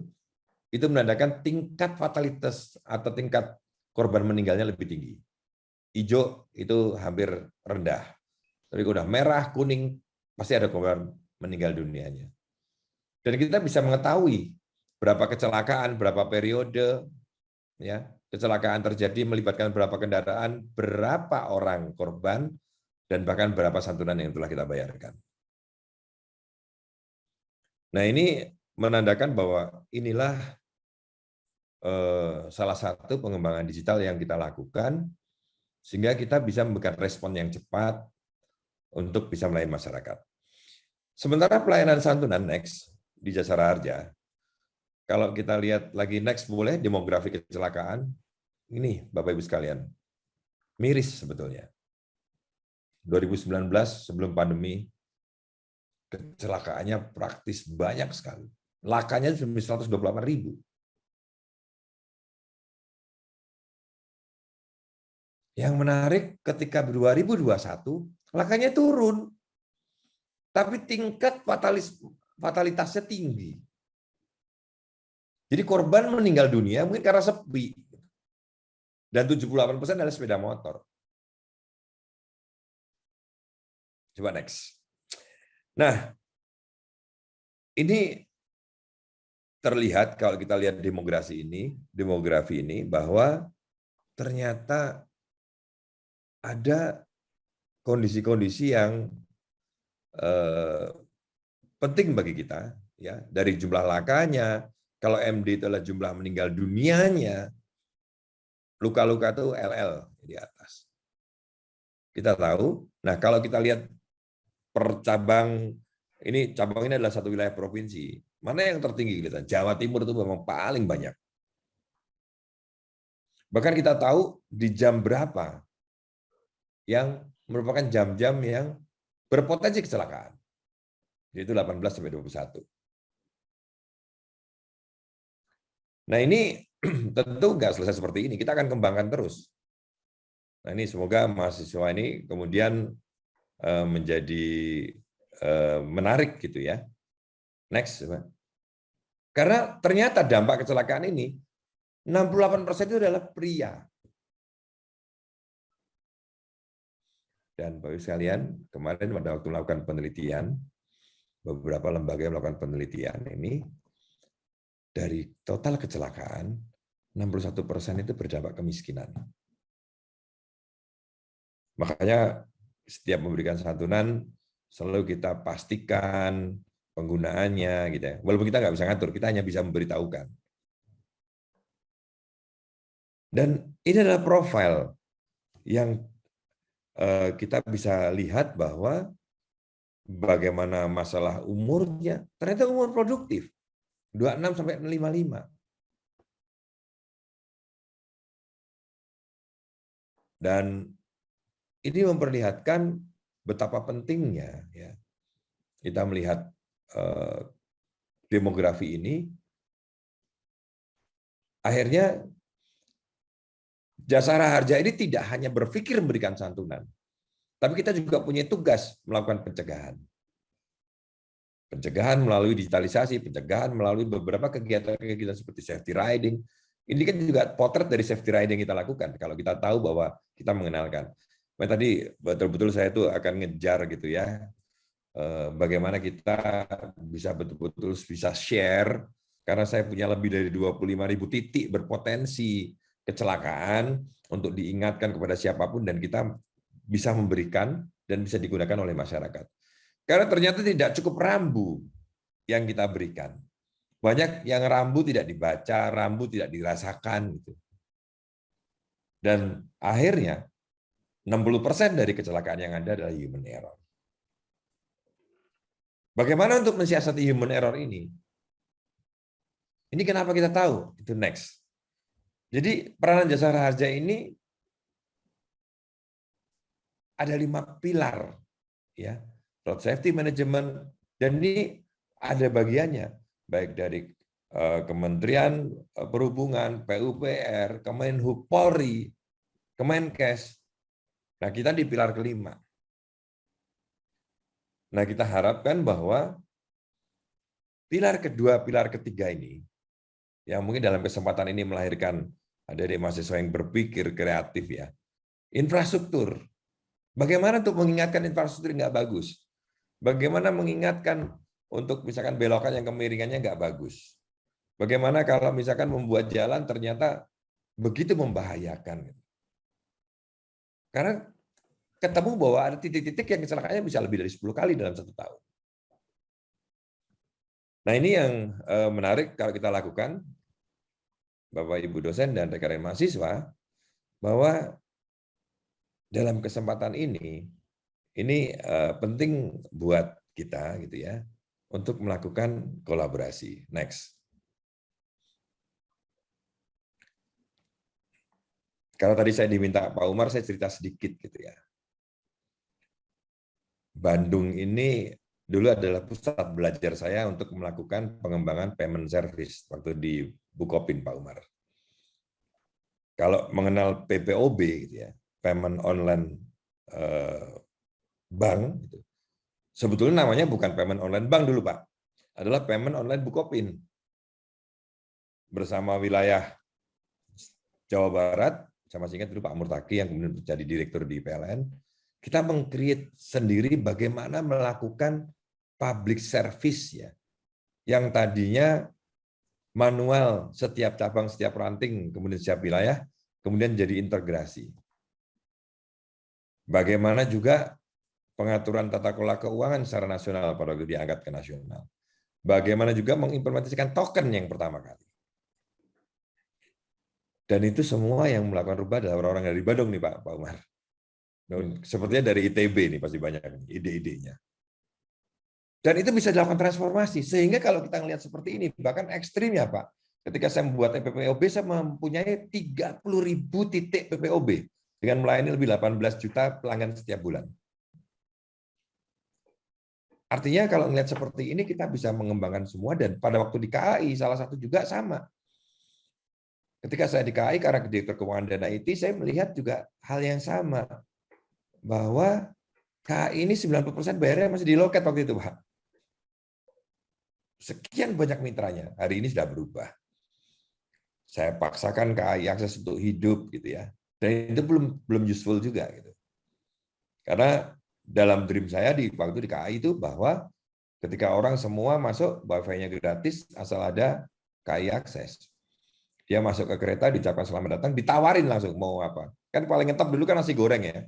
menandakan tingkat fatalitas atau tingkat korban meninggalnya lebih tinggi. Hijau itu hampir rendah. Tapi udah merah, kuning, pasti ada korban meninggal dunianya. Dan kita bisa mengetahui berapa kecelakaan, berapa periode, ya kecelakaan terjadi melibatkan berapa kendaraan, berapa orang korban, dan bahkan berapa santunan yang telah kita bayarkan. Nah, ini menandakan bahwa inilah salah satu pengembangan digital yang kita lakukan, sehingga kita bisa memberikan respon yang cepat untuk bisa melayani masyarakat. Sementara pelayanan santunan next, di Jasara Harja, kalau kita lihat lagi next boleh demografi kecelakaan, ini Bapak Ibu sekalian, miris sebetulnya. 2019 sebelum pandemi, kecelakaannya praktis banyak sekali. Lakanya 128.000. Yang menarik ketika 2021, lakanya turun. Tapi tingkat fatalitasnya tinggi. Jadi korban meninggal dunia mungkin karena sepi. Dan 78% adalah sepeda motor. Coba next. Nah, ini terlihat kalau kita lihat demografi ini bahwa ternyata ada kondisi-kondisi yang penting bagi kita, ya, dari jumlah lakanya. Kalau MD itu adalah jumlah meninggal dunianya, luka-luka itu LL di atas. Kita tahu. Nah, kalau kita lihat per cabang ini adalah satu wilayah provinsi. Mana yang tertinggi kita? Jawa Timur itu memang paling banyak. Bahkan kita tahu di jam berapa yang merupakan jam-jam yang berpotensi kecelakaan. Yaitu 18 sampai 21. Nah, ini tentu nggak selesai seperti ini. Kita akan kembangkan terus. Nah, ini semoga mahasiswa ini kemudian menjadi menarik gitu ya. Next. Karena ternyata dampak kecelakaan ini 68% itu adalah pria. Dan Bapak Ibu sekalian, kemarin pada waktu melakukan penelitian, beberapa lembaga yang melakukan penelitian ini, dari total kecelakaan, 61% itu berdampak kemiskinan. Makanya setiap memberikan santunan, selalu kita pastikan penggunaannya, gitu ya. Walaupun kita nggak bisa ngatur, kita hanya bisa memberitahukan. Dan ini adalah profil yang kita bisa lihat bahwa bagaimana masalah umurnya, ternyata umur produktif, 26 sampai 55. Dan ini memperlihatkan betapa pentingnya ya kita melihat demografi ini. Akhirnya Jasara Harja ini tidak hanya berpikir memberikan santunan, tapi kita juga punya tugas melakukan pencegahan. Pencegahan melalui digitalisasi, pencegahan melalui beberapa kegiatan-kegiatan seperti safety riding. Ini kan juga potret dari safety riding kita lakukan. Kalau kita tahu bahwa kita mengenalkan. Tadi betul-betul saya itu akan ngejar gitu ya. Bagaimana kita bisa betul-betul bisa share. Karena saya punya lebih dari 25.000 titik berpotensi kecelakaan untuk diingatkan kepada siapapun dan kita bisa memberikan dan bisa digunakan oleh masyarakat. Karena ternyata tidak cukup rambu yang kita berikan. Banyak yang rambu tidak dibaca, rambu tidak dirasakan gitu. Dan akhirnya 60% dari kecelakaan yang ada adalah human error. Bagaimana untuk mensiasati human error ini? Ini kenapa kita tahu? Itu next. Jadi peranan Jasara Harja ini ada 5 pilar, ya, road safety management, dan ini ada bagiannya, baik dari Kementerian Perhubungan, PUPR, Kemenhub, Polri, Kemenkes. Nah, kita di pilar kelima. Nah, kita harapkan bahwa pilar kedua, pilar ketiga ini, yang mungkin dalam kesempatan ini melahirkan dari mahasiswa yang berpikir kreatif ya. Infrastruktur. Bagaimana untuk mengingatkan infrastruktur nggak bagus? Bagaimana mengingatkan untuk misalkan belokan yang kemiringannya nggak bagus? Bagaimana kalau misalkan membuat jalan ternyata begitu membahayakan? Karena ketemu bahwa ada titik-titik yang kecelakaannya bisa lebih dari 10 kali dalam 1 tahun. Nah, ini yang menarik kalau kita lakukan, Bapak Ibu dosen dan rekan-rekan mahasiswa, bahwa dalam kesempatan ini penting buat kita gitu ya, untuk melakukan kolaborasi. Next. Kalau tadi saya diminta Pak Umar, saya cerita sedikit gitu ya. Bandung ini dulu adalah pusat belajar saya untuk melakukan pengembangan payment service waktu di Bukopin, Pak Umar. Kalau mengenal PPOB gitu ya, payment online bank, gitu. Sebetulnya namanya bukan payment online bank dulu Pak, adalah payment online Bukopin. Bersama wilayah Jawa Barat, saya masih ingat dulu Pak Murtaki yang kemudian menjadi direktur di PLN, kita meng-create sendiri bagaimana melakukan public service ya, yang tadinya manual setiap cabang, setiap ranting, kemudian setiap wilayah, kemudian jadi integrasi. Bagaimana juga pengaturan tata kelola keuangan secara nasional pada waktu diangkat ke nasional. Bagaimana juga mengimplementasikan token yang pertama kali. Dan itu semua yang melakukan rubah adalah orang-orang dari Bandung nih Pak Umar. Sepertinya dari ITB nih pasti banyak ide-idenya. Dan itu bisa dilakukan transformasi. Sehingga kalau kita melihat seperti ini, bahkan ekstrimnya Pak. Ketika saya membuat PPOB, saya mempunyai 30.000 titik PPOB dengan melayani lebih 18 juta pelanggan setiap bulan. Artinya kalau melihat seperti ini, kita bisa mengembangkan semua. Dan pada waktu di KAI, salah satu juga sama. Ketika saya di KAI, karena Direktur Keuangan dan IT, saya melihat juga hal yang sama. Bahwa KAI ini 90% bayarnya masih di loket waktu itu, Pak. Sekian banyak mitranya, hari ini sudah berubah. Saya paksakan KAI akses untuk hidup, gitu ya. Dan itu belum useful juga, gitu. Karena dalam dream saya di waktu di KAI itu bahwa ketika orang semua masuk, wifi-nya gratis, asal ada KAI akses. Dia masuk ke kereta, diucapkan selamat datang, ditawarin langsung mau apa. Kan paling ngetop dulu kan nasi goreng ya.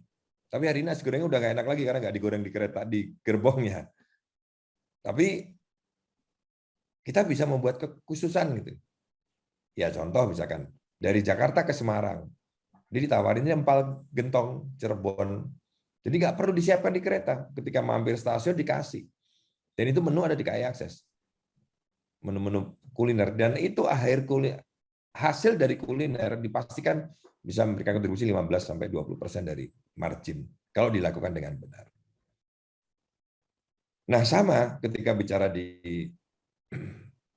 Tapi hari ini nasi gorengnya udah nggak enak lagi karena nggak digoreng di kereta, di gerbongnya. Tapi kita bisa membuat kekhususan gitu. Ya contoh misalkan dari Jakarta ke Semarang, dia ditawarinnya empal gentong Cirebon. Jadi nggak perlu disiapkan di kereta. Ketika mampir stasiun dikasih. Dan itu menu ada di KAI Akses. Menu-menu kuliner. Dan itu hasil dari kuliner dipastikan bisa memberikan kontribusi 15-20% dari margin kalau dilakukan dengan benar. Nah sama ketika bicara di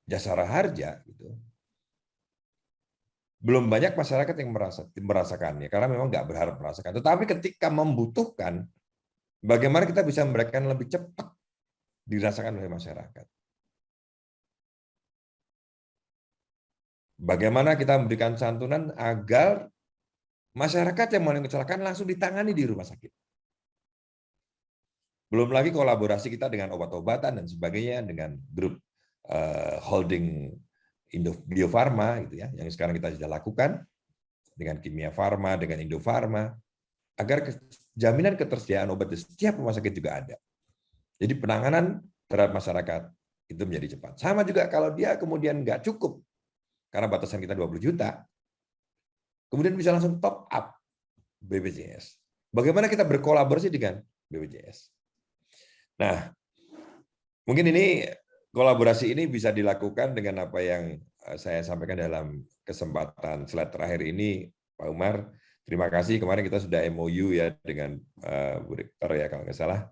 Jasara Harja, gitu, belum banyak masyarakat yang merasakannya karena memang nggak berharap merasakan. Tetapi ketika membutuhkan, bagaimana kita bisa memberikan lebih cepat dirasakan oleh masyarakat. Bagaimana kita memberikan santunan agar masyarakat yang mengalami kecelakaan langsung ditangani di rumah sakit. Belum lagi kolaborasi kita dengan obat-obatan dan sebagainya, dengan grup holding Bio Farma, gitu ya, yang sekarang kita sudah lakukan, dengan Kimia Farma, dengan Indo Farma, agar jaminan ketersediaan obat di setiap rumah sakit juga ada. Jadi penanganan terhadap masyarakat itu menjadi cepat. Sama juga kalau dia kemudian nggak cukup, karena batasan kita 20 juta, kemudian bisa langsung top up BPJS. Bagaimana kita berkolaborasi dengan BPJS? Nah, mungkin ini kolaborasi ini bisa dilakukan dengan apa yang saya sampaikan dalam kesempatan slide terakhir ini, Pak Umar. Terima kasih, kemarin kita sudah MOU ya dengan Bu Rektor ya kalau nggak salah,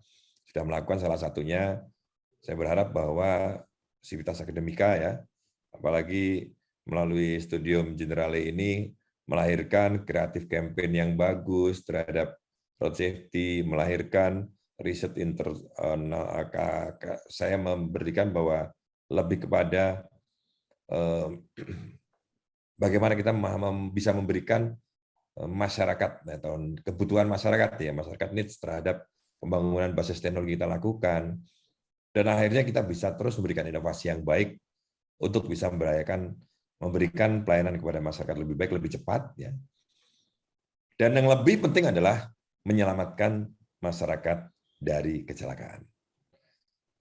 sudah melakukan salah satunya. Saya berharap bahwa Civitas Akademika ya, apalagi melalui Studium Generale ini melahirkan kreatif campaign yang bagus terhadap road safety, melahirkan riset internal. Saya memberikan bahwa lebih kepada bagaimana kita bisa memberikan masyarakat atau kebutuhan masyarakat ya, masyarakat needs terhadap pembangunan basis teknologi kita lakukan, dan akhirnya kita bisa terus memberikan inovasi yang baik untuk bisa memberikan pelayanan kepada masyarakat lebih baik, lebih cepat ya. Dan yang lebih penting adalah menyelamatkan masyarakat dari kecelakaan.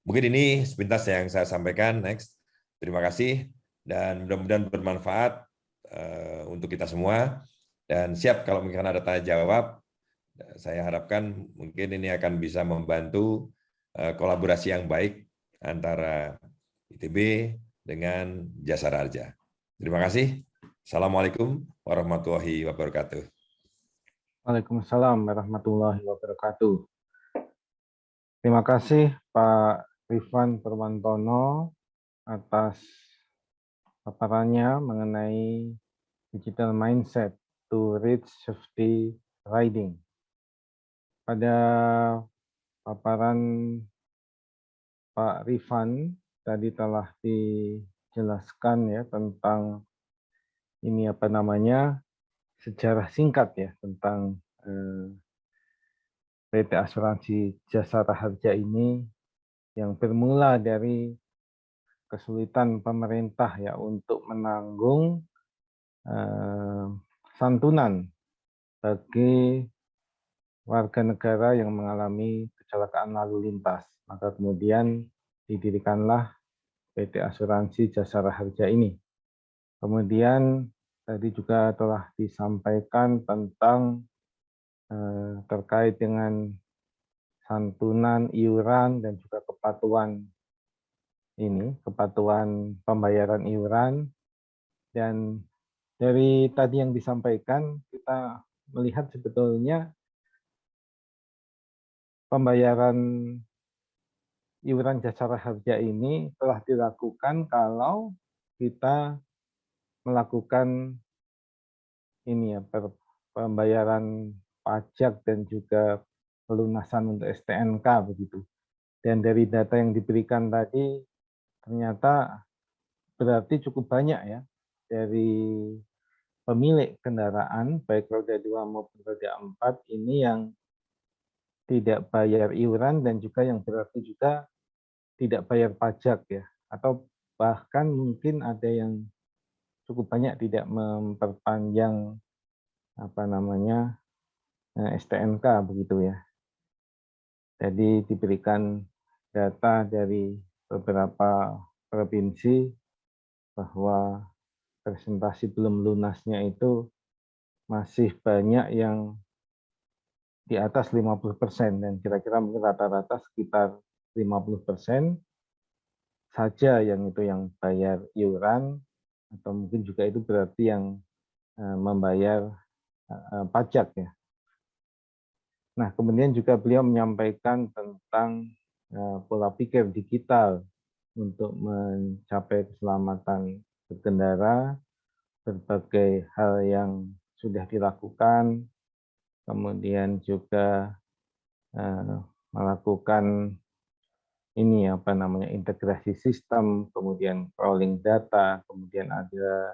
Mungkin ini sepintas yang saya sampaikan. Next, terima kasih dan mudah-mudahan bermanfaat untuk kita semua. Dan siap kalau mungkin ada tanya jawab, saya harapkan mungkin ini akan bisa membantu kolaborasi yang baik antara ITB dengan Jasara Harja. Terima kasih. Assalamualaikum warahmatullahi wabarakatuh.
Waalaikumsalam warahmatullahi wabarakatuh. Terima kasih Pak Rifan Perwantono atas paparannya mengenai digital mindset to reach safety riding. Pada paparan Pak Rifan tadi telah dijelaskan ya tentang ini apa namanya sejarah singkat ya tentang PT Asuransi Jasara Harja ini yang bermula dari kesulitan pemerintah ya untuk menanggung santunan bagi warga negara yang mengalami kecelakaan lalu lintas. Maka kemudian didirikanlah PT Asuransi Jasara Harja ini. Kemudian tadi juga telah disampaikan tentang terkait dengan santunan, iuran, dan juga kepatuhan pembayaran iuran. Dan dari tadi yang disampaikan, kita melihat sebetulnya pembayaran iuran Jasara Harja ini telah dilakukan kalau kita melakukan pembayaran pajak dan juga pelunasan untuk STNK begitu. Dan dari data yang diberikan tadi ternyata berarti cukup banyak ya dari pemilik kendaraan baik roda 2 maupun roda 4 ini yang tidak bayar iuran dan juga yang berarti juga tidak bayar pajak ya, atau bahkan mungkin ada yang cukup banyak tidak memperpanjang STNK begitu ya. Jadi diberikan data dari beberapa provinsi bahwa presentasi belum lunasnya itu masih banyak yang di atas 50% dan kira-kira mungkin rata-rata sekitar 50% saja yang bayar iuran, atau mungkin juga itu berarti yang membayar pajak ya. Nah, kemudian juga beliau menyampaikan tentang pola pikir digital untuk mencapai keselamatan berkendara, berbagai hal yang sudah dilakukan, kemudian juga melakukan integrasi sistem, kemudian crawling data, kemudian ada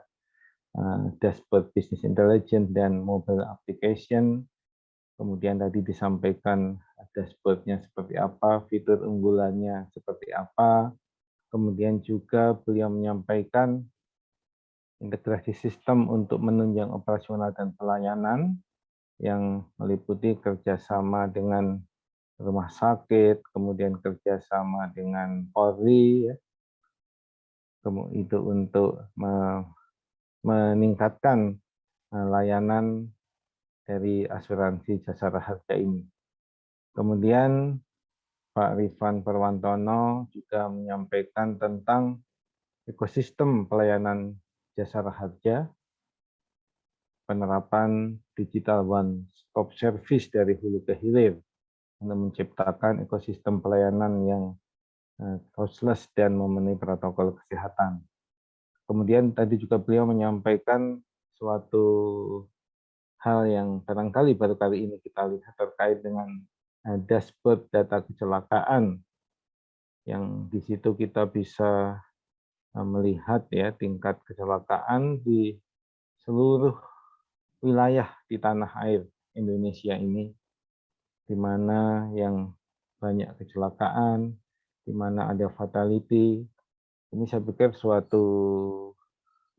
dashboard business intelligence dan mobile application. Kemudian tadi disampaikan dashboardnya seperti apa, fitur unggulannya seperti apa. Kemudian juga beliau menyampaikan integrasi sistem untuk menunjang operasional dan pelayanan yang meliputi kerjasama dengan rumah sakit, kemudian kerjasama dengan Polri, ya. Itu untuk meningkatkan layanan dari asuransi Jasara Harja ini. Kemudian Pak Rifan Perwantono juga menyampaikan tentang ekosistem pelayanan Jasara Harja, penerapan digital one stop service dari hulu ke hilir untuk menciptakan ekosistem pelayanan yang touchless dan memenuhi protokol kesehatan. Kemudian tadi juga beliau menyampaikan suatu hal yang barangkali baru kali ini kita lihat terkait dengan dashboard data kecelakaan, yang di situ kita bisa melihat ya tingkat kecelakaan di seluruh wilayah di tanah air Indonesia ini, di mana yang banyak kecelakaan, di mana ada fatality. Ini saya pikir suatu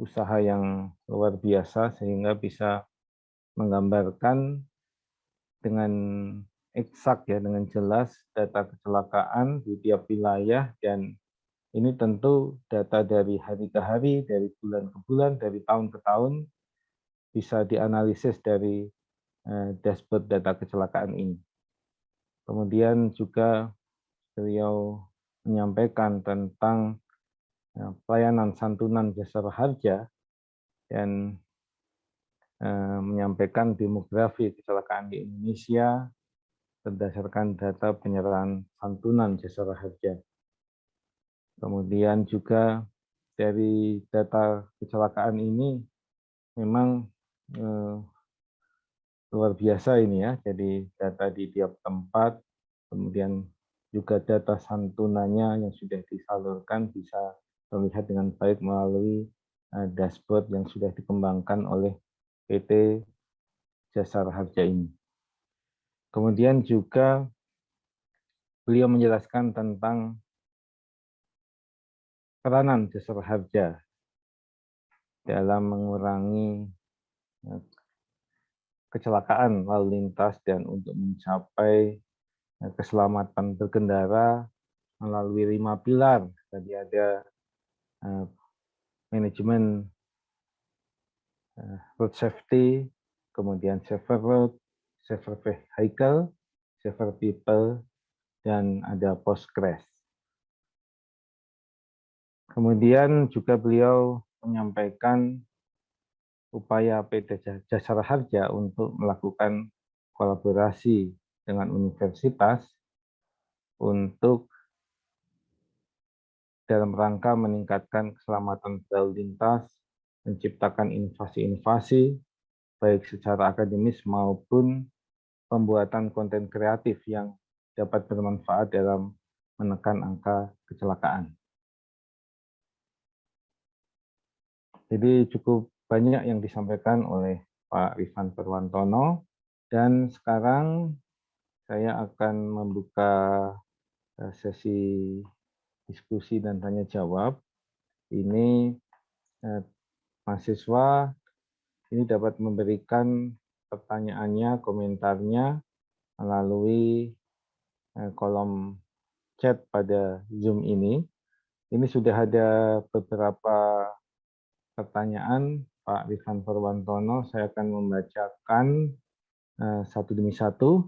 usaha yang luar biasa sehingga bisa menggambarkan dengan eksak ya, dengan jelas data kecelakaan di tiap wilayah, dan ini tentu data dari hari ke hari, dari bulan ke bulan, dari tahun ke tahun bisa dianalisis dari dashboard data kecelakaan ini. Kemudian juga beliau menyampaikan tentang pelayanan santunan jasara harja dan menyampaikan demografi kecelakaan di Indonesia berdasarkan data penyerahan santunan jasara harja. Kemudian juga dari data kecelakaan ini memang luar biasa ini ya. Jadi data di tiap tempat, kemudian juga data santunannya yang sudah disalurkan bisa terlihat dengan baik melalui dashboard yang sudah dikembangkan oleh PT Jasara Harja ini. Kemudian juga beliau menjelaskan tentang peranan jasara harja dalam mengurangi kecelakaan lalu lintas dan untuk mencapai keselamatan berkendara melalui 5 pilar. Tadi ada manajemen road safety, kemudian safer road, safer vehicle, safer people, dan ada post crash. Kemudian juga beliau menyampaikan upaya PT Jasara Harja untuk melakukan kolaborasi dengan universitas untuk dalam rangka meningkatkan keselamatan berlalu lintas, menciptakan inovasi-inovasi, baik secara akademis maupun pembuatan konten kreatif yang dapat bermanfaat dalam menekan angka kecelakaan. Jadi cukup banyak yang disampaikan oleh Pak Rifan Purwantono, dan sekarang saya akan membuka sesi diskusi dan tanya jawab. Ini mahasiswa ini dapat memberikan pertanyaannya, komentarnya melalui kolom chat pada Zoom ini. Ini sudah ada beberapa pertanyaan Pak Rifan Purwantono. Saya akan membacakan satu demi satu.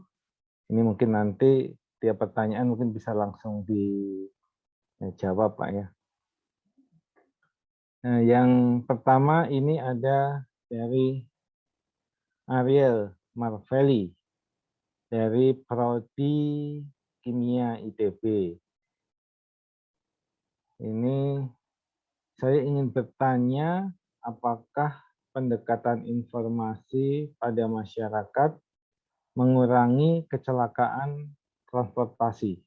Ini mungkin nanti tiap pertanyaan mungkin bisa langsung dijawab, Pak ya. Yang pertama ini ada dari Ariel Marvelli dari Prodi Kimia ITB. Ini saya ingin bertanya, apakah pendekatan informasi pada masyarakat mengurangi kecelakaan transportasi?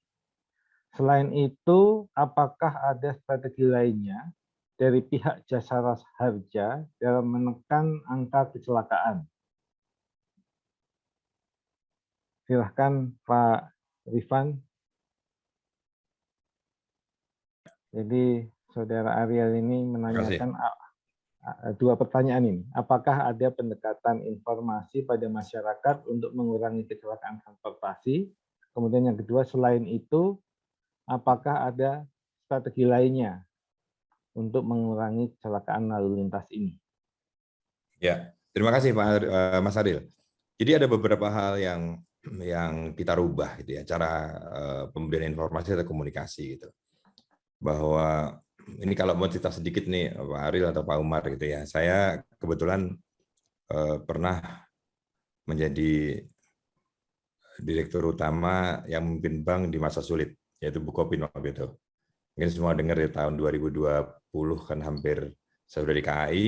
Selain itu, apakah ada strategi lainnya dari pihak Jasara Harja dalam menekan angka kecelakaan? Silahkan Pak Rifan. Jadi Saudara Ariel ini menanyakan dua pertanyaan ini. Apakah ada pendekatan informasi pada masyarakat untuk mengurangi kecelakaan transportasi? Kemudian yang kedua, selain itu, apakah ada strategi lainnya untuk mengurangi kecelakaan lalu lintas ini?
Ya, terima kasih Pak Mas Ariel. Jadi ada beberapa hal yang kita rubah gitu ya, cara pemberian informasi atau komunikasi gitu. Bahwa ini kalau mau cerita sedikit nih Pak Ariel atau Pak Umar gitu ya, saya kebetulan pernah menjadi direktur utama yang memimpin bank di masa sulit, yaitu Bukopin waktu itu. Mungkin semua dengar di tahun 2020 kan hampir saya sudah di KAI,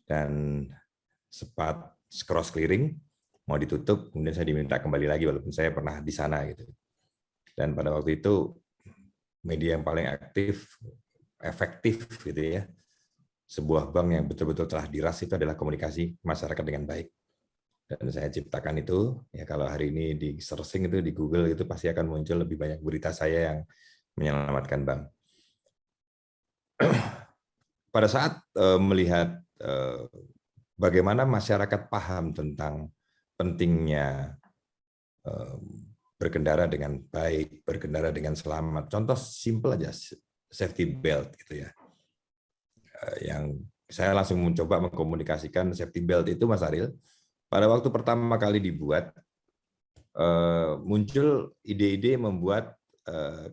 dan sempat cross clearing, mau ditutup, kemudian saya diminta kembali lagi walaupun saya pernah di sana gitu. Dan pada waktu itu media yang paling aktif, efektif gitu ya, sebuah bank yang betul-betul telah diras itu adalah komunikasi masyarakat dengan baik. Dan saya ciptakan itu, ya kalau hari ini di searching itu di Google itu pasti akan muncul lebih banyak berita saya yang menyelamatkan bank. Pada saat melihat bagaimana masyarakat paham tentang pentingnya berkendara dengan baik, berkendara dengan selamat. Contoh simpel aja, safety belt gitu ya. Yang saya langsung mencoba mengkomunikasikan safety belt itu, Mas Ariel, pada waktu pertama kali dibuat, muncul ide-ide membuat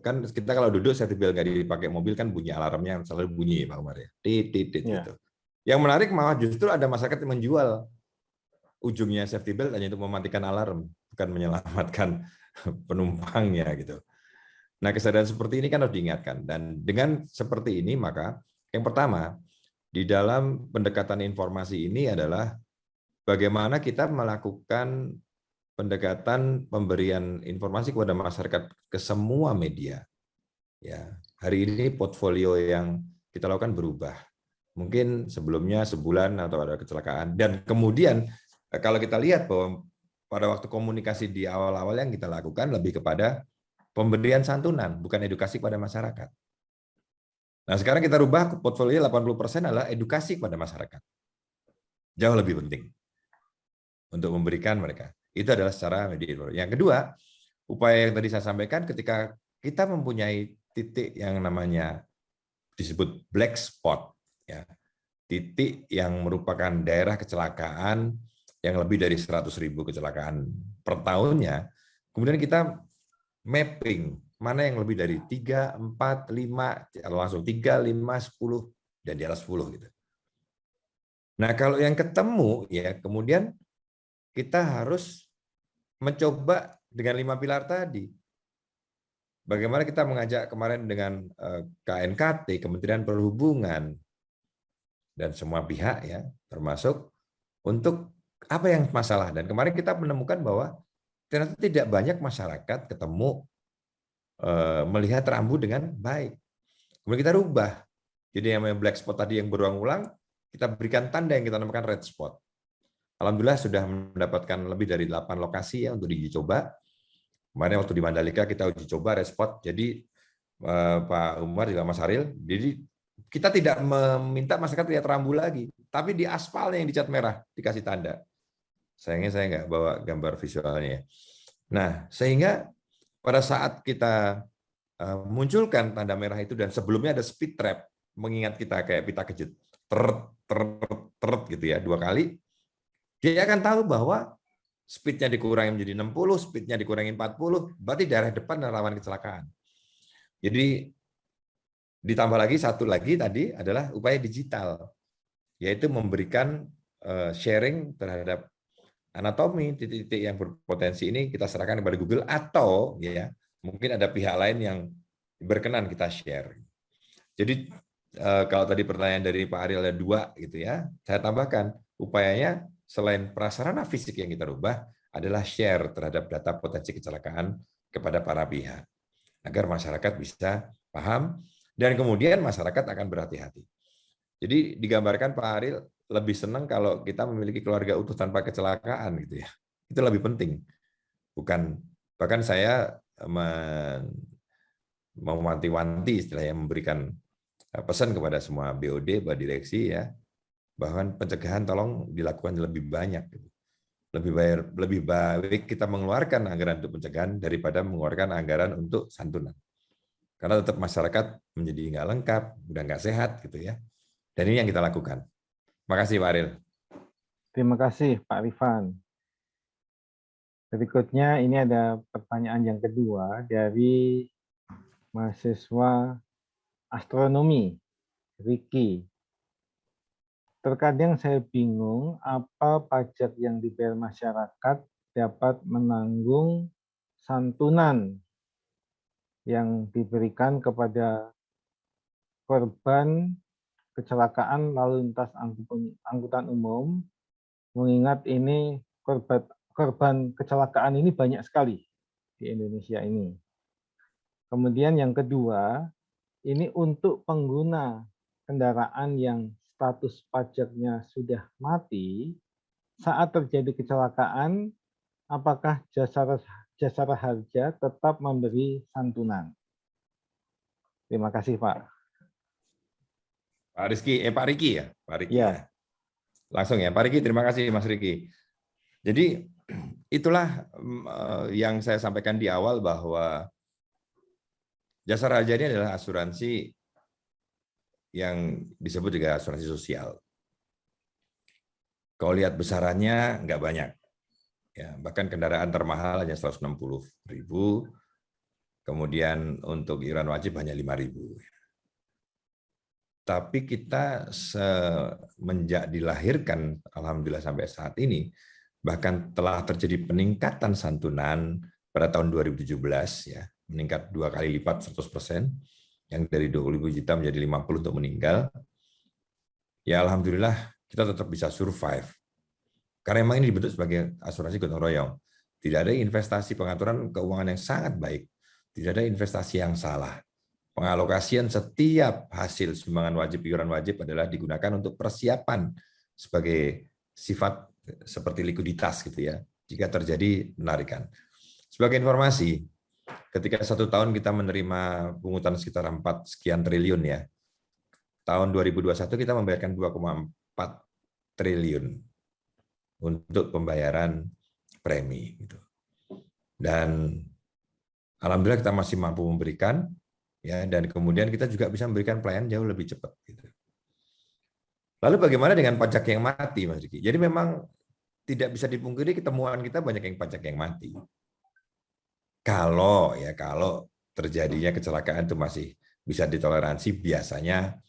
kan kita kalau duduk safety belt nggak dipakai mobil kan bunyi alarmnya selalu bunyi Pak Umar ya. Tit gitu. Yang menarik malah justru ada masyarakat yang menjual ujungnya safety belt hanya untuk mematikan alarm, bukan menyelamatkan penumpangnya gitu. Nah, kesadaran seperti ini kan harus diingatkan, dan dengan seperti ini maka yang pertama di dalam pendekatan informasi ini adalah bagaimana kita melakukan pendekatan pemberian informasi kepada masyarakat ke semua media. Ya, hari ini portfolio yang kita lakukan berubah. Mungkin sebelumnya sebulan atau ada kecelakaan, dan kemudian kalau kita lihat bahwa pada waktu komunikasi di awal-awal yang kita lakukan lebih kepada pemberian santunan, bukan edukasi kepada masyarakat. Nah, sekarang kita rubah portfolio 80% adalah edukasi kepada masyarakat. Jauh lebih penting untuk memberikan mereka. Itu adalah secara media. Yang kedua, upaya yang tadi saya sampaikan ketika kita mempunyai titik yang namanya disebut black spot, ya, titik yang merupakan daerah kecelakaan yang lebih dari 100.000 kecelakaan per tahunnya, kemudian kita mapping mana yang lebih dari 3, 4, 5, langsung 3, 5, 10, dan di atas 10 gitu. Nah, kalau yang ketemu ya kemudian kita harus mencoba dengan 5 pilar tadi. Bagaimana kita mengajak kemarin dengan KNKT, Kementerian Perhubungan, dan semua pihak ya, termasuk untuk apa yang masalah. Dan kemarin kita menemukan bahwa ternyata tidak banyak masyarakat ketemu melihat rambu dengan baik. Kemudian kita rubah. Jadi yang black spot tadi yang berulang-ulang, kita berikan tanda yang kita namakan red spot. Alhamdulillah sudah mendapatkan lebih dari 8 lokasi ya untuk diuji coba. Kemarin waktu di Mandalika kita uji coba red spot. Jadi Pak Umar juga Mas Haril, jadi kita tidak meminta masyarakat lihat rambu lagi, tapi di aspalnya yang dicat merah dikasih tanda. Sayangnya saya nggak bawa gambar visualnya. Nah, sehingga pada saat kita munculkan tanda merah itu dan sebelumnya ada speed trap mengingat kita kayak pita kejut, teret gitu ya 2 kali. Dia akan tahu bahwa speednya dikurangi menjadi 60, speednya dikurangi 40, berarti daerah depan rawan kecelakaan. Jadi ditambah lagi satu lagi tadi adalah upaya digital, yaitu memberikan sharing terhadap anatomi titik-titik yang berpotensi ini kita serahkan kepada Google atau ya mungkin ada pihak lain yang berkenan kita share. Jadi kalau tadi pertanyaan dari Pak Ariel ada 2 gitu ya, saya tambahkan upayanya selain prasarana fisik yang kita rubah adalah share terhadap data potensi kecelakaan kepada para pihak agar masyarakat bisa paham dan kemudian masyarakat akan berhati-hati. Jadi digambarkan Pak Ariel lebih senang kalau kita memiliki keluarga utuh tanpa kecelakaan gitu ya. Itu lebih penting. Bahkan saya mewanti-wanti istilahnya memberikan pesan kepada semua BOD, Bapak Direksi ya, bahwa pencegahan tolong dilakukan lebih banyak. Lebih baik kita mengeluarkan anggaran untuk pencegahan daripada mengeluarkan anggaran untuk santunan. Karena tetap masyarakat menjadi nggak lengkap, udah nggak sehat gitu ya. Dan ini yang kita lakukan. Terima kasih Pak Ariel.
Terima kasih Pak Rifan. Berikutnya ini ada pertanyaan yang kedua dari mahasiswa astronomi, Ricky. Terkadang saya bingung apa pajak yang dibayar masyarakat dapat menanggung santunan yang diberikan kepada korban kecelakaan lalu lintas angkutan umum, mengingat ini korban kecelakaan ini banyak sekali di Indonesia ini. Kemudian yang kedua, ini untuk pengguna kendaraan yang status pajaknya sudah mati, saat terjadi kecelakaan, apakah jasara harja tetap memberi santunan? Terima kasih, Pak.
Pak Riki ya? Pak Riki
ya.
Langsung ya, Pak Riki, terima kasih Mas Riki. Jadi itulah yang saya sampaikan di awal bahwa jasara harja ini adalah asuransi yang disebut juga asuransi sosial. Kalau lihat besarannya nggak banyak, ya bahkan kendaraan termahal hanya 160.000, Kemudian untuk iuran wajib hanya 5.000. Tapi kita semenjak dilahirkan, alhamdulillah sampai saat ini, bahkan telah terjadi peningkatan santunan pada tahun 2017, ya, meningkat 2 kali lipat 100%, yang dari 20 juta menjadi 50 untuk meninggal. Ya alhamdulillah kita tetap bisa survive. Karena memang ini dibentuk sebagai asuransi gotong royong. Tidak ada investasi pengaturan keuangan yang sangat baik. Tidak ada investasi yang salah. Pengalokasian setiap hasil sumbangan wajib, iuran wajib adalah digunakan untuk persiapan sebagai sifat seperti likuiditas gitu ya. Jika terjadi penarikan. Sebagai informasi, ketika 1 tahun kita menerima pungutan sekitar 4 sekian triliun ya. Tahun 2021 kita membayarkan 2,4 triliun untuk pembayaran premi gitu. Dan alhamdulillah kita masih mampu memberikan ya, dan kemudian kita juga bisa memberikan pelayanan jauh lebih cepat gitu. Lalu bagaimana dengan pajak yang mati, Mas Riki? Jadi memang tidak bisa dipungkiri ketemuan kita banyak yang pajak yang mati. Kalau terjadinya kecelakaan itu masih bisa ditoleransi, biasanya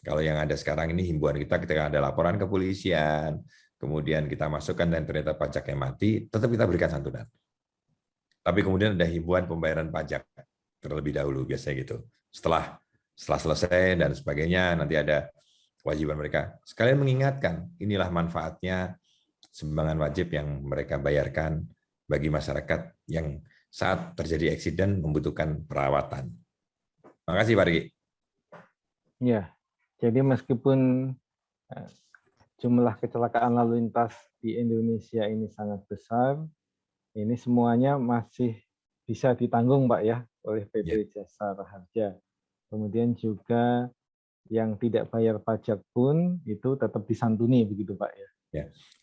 kalau yang ada sekarang ini himbauan kita ketika ada laporan ke polisian, kemudian kita masukkan dan ternyata pajaknya mati, tetap kita berikan santunan. Tapi kemudian ada himbauan pembayaran pajak terlebih dahulu biasanya gitu. Setelah selesai dan sebagainya, nanti ada kewajiban mereka. Sekalian mengingatkan, inilah manfaatnya sumbangan wajib yang mereka bayarkan bagi masyarakat yang saat terjadi eksiden membutuhkan perawatan. Terima kasih, Pak Riki.
Ya, jadi meskipun jumlah kecelakaan lalu lintas di Indonesia ini sangat besar, ini semuanya masih bisa ditanggung, Pak ya, oleh PT Jasara Harja. Kemudian juga yang tidak bayar pajak pun itu tetap disantuni, begitu Pak ya.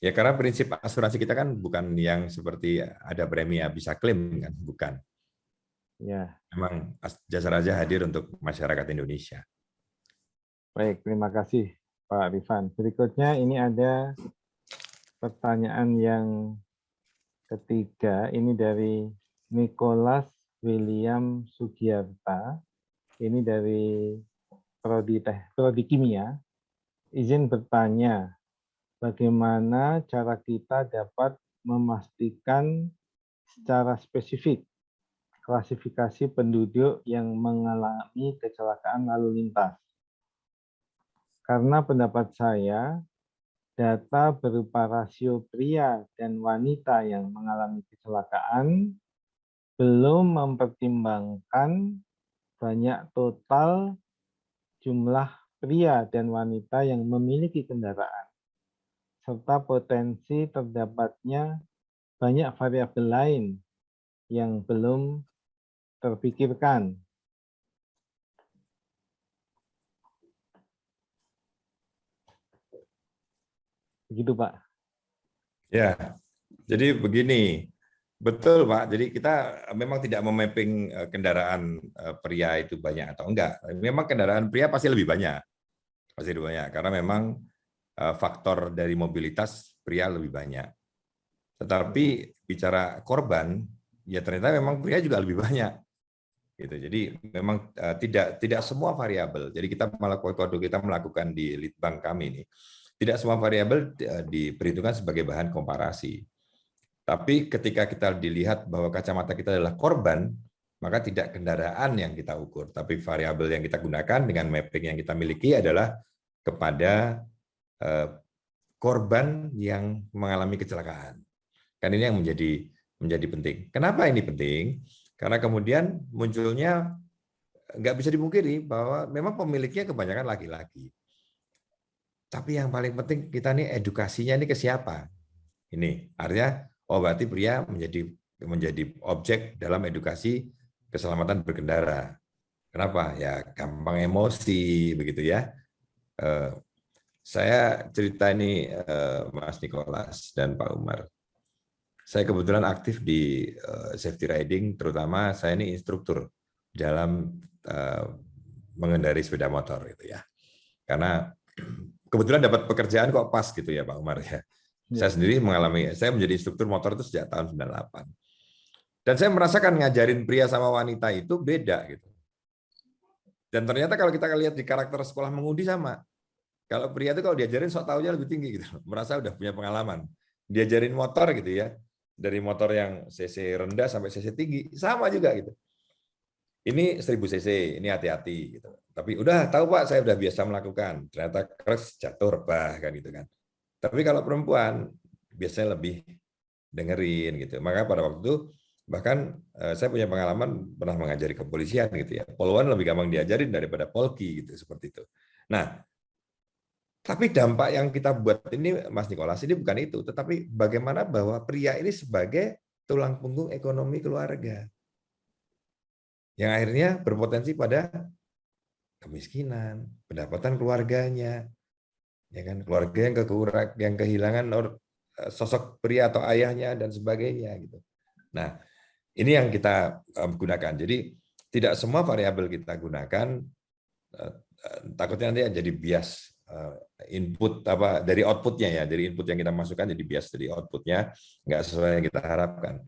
Ya, karena prinsip asuransi kita kan bukan yang seperti ada premi bisa klaim kan, bukan.
Ya.
Memang Jasara Harja hadir untuk masyarakat Indonesia.
Baik, terima kasih Pak Rifan. Berikutnya ini ada pertanyaan yang ketiga, ini dari Nicholas William Sugiarta, ini dari Prodi Kimia. Izin bertanya, bagaimana cara kita dapat memastikan secara spesifik klasifikasi penduduk yang mengalami kecelakaan lalu lintas? Karena pendapat saya, data berupa rasio pria dan wanita yang mengalami kecelakaan belum mempertimbangkan banyak total jumlah pria dan wanita yang memiliki kendaraan, serta potensi terdapatnya banyak variabel lain yang belum terpikirkan. Begitu, Pak.
Ya, jadi begini, betul Pak. Jadi kita memang tidak memapping kendaraan pria itu banyak atau enggak. Memang kendaraan pria pasti lebih banyak, karena memang faktor dari mobilitas pria lebih banyak. Tetapi bicara korban, ya ternyata memang pria juga lebih banyak. Gitu. Jadi memang tidak semua variabel. Jadi kita melakukan di Litbang kami ini. Tidak semua variabel diperhitungkan sebagai bahan komparasi. Tapi ketika kita dilihat bahwa kacamata kita adalah korban, maka tidak kendaraan yang kita ukur. Tapi variabel yang kita gunakan dengan mapping yang kita miliki adalah kepada korban yang mengalami kecelakaan. Kan ini yang menjadi penting. Kenapa ini penting? Karena kemudian munculnya, nggak bisa dipungkiri bahwa memang pemiliknya kebanyakan laki-laki. Tapi yang paling penting kita nih edukasinya ini ke siapa? Ini artinya, berarti pria menjadi objek dalam edukasi keselamatan berkendara. Kenapa? Ya gampang emosi begitu ya. Saya cerita ini Mas Nicholas dan Pak Umar. Saya kebetulan aktif di safety riding, terutama saya ini instruktur dalam mengendari sepeda motor gitu ya. Karena kebetulan dapat pekerjaan kok pas gitu ya Pak Umar ya. Saya sendiri saya menjadi instruktur motor itu sejak tahun 98. Dan saya merasakan ngajarin pria sama wanita itu beda gitu. Dan ternyata kalau kita lihat di karakter sekolah mengundi sama. Kalau pria itu kalau diajarin sok taunya lebih tinggi gitu, merasa udah punya pengalaman. Diajarin motor gitu ya, dari motor yang cc rendah sampai cc tinggi, sama juga gitu. Ini 1000 cc, ini hati-hati gitu. Tapi udah tahu Pak, saya udah biasa melakukan. Ternyata crash, jatuh, rebah kan gitu kan. Tapi kalau perempuan biasanya lebih dengerin gitu. Maka pada waktu itu bahkan saya punya pengalaman pernah mengajari kepolisian gitu ya. Poluan lebih gampang diajarin daripada polki gitu, seperti itu. Nah, tapi dampak yang kita buat ini, Mas Nikolas, ini bukan itu, tetapi bagaimana bahwa pria ini sebagai tulang punggung ekonomi keluarga, yang akhirnya berpotensi pada kemiskinan, pendapatan keluarganya, ya kan, keluarga yang kehilangan sosok pria atau ayahnya dan sebagainya gitu. Nah, ini yang kita gunakan. Jadi tidak semua variabel kita gunakan, takutnya nanti jadi bias input apa dari outputnya ya, dari input yang kita masukkan jadi bias dari outputnya, nggak sesuai yang kita harapkan.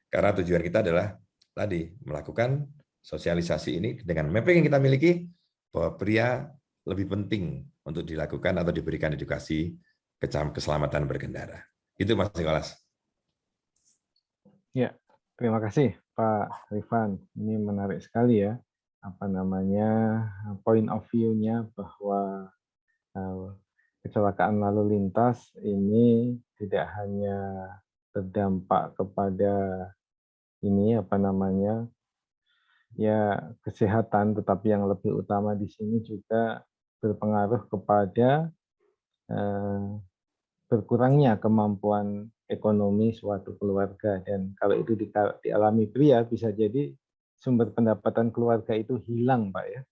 Karena tujuan kita adalah tadi melakukan sosialisasi ini dengan mapping yang kita miliki bahwa pria lebih penting untuk dilakukan atau diberikan edukasi keselamatan berkendara. Itu Mas Nikolas.
Ya, terima kasih Pak Rifan. Ini menarik sekali ya, point of view-nya bahwa kecelakaan lalu lintas ini tidak hanya berdampak kepada kesehatan, tetapi yang lebih utama di sini juga berpengaruh kepada berkurangnya kemampuan ekonomi suatu keluarga. Dan kalau itu dialami pria, bisa jadi sumber pendapatan keluarga itu hilang, Pak ya.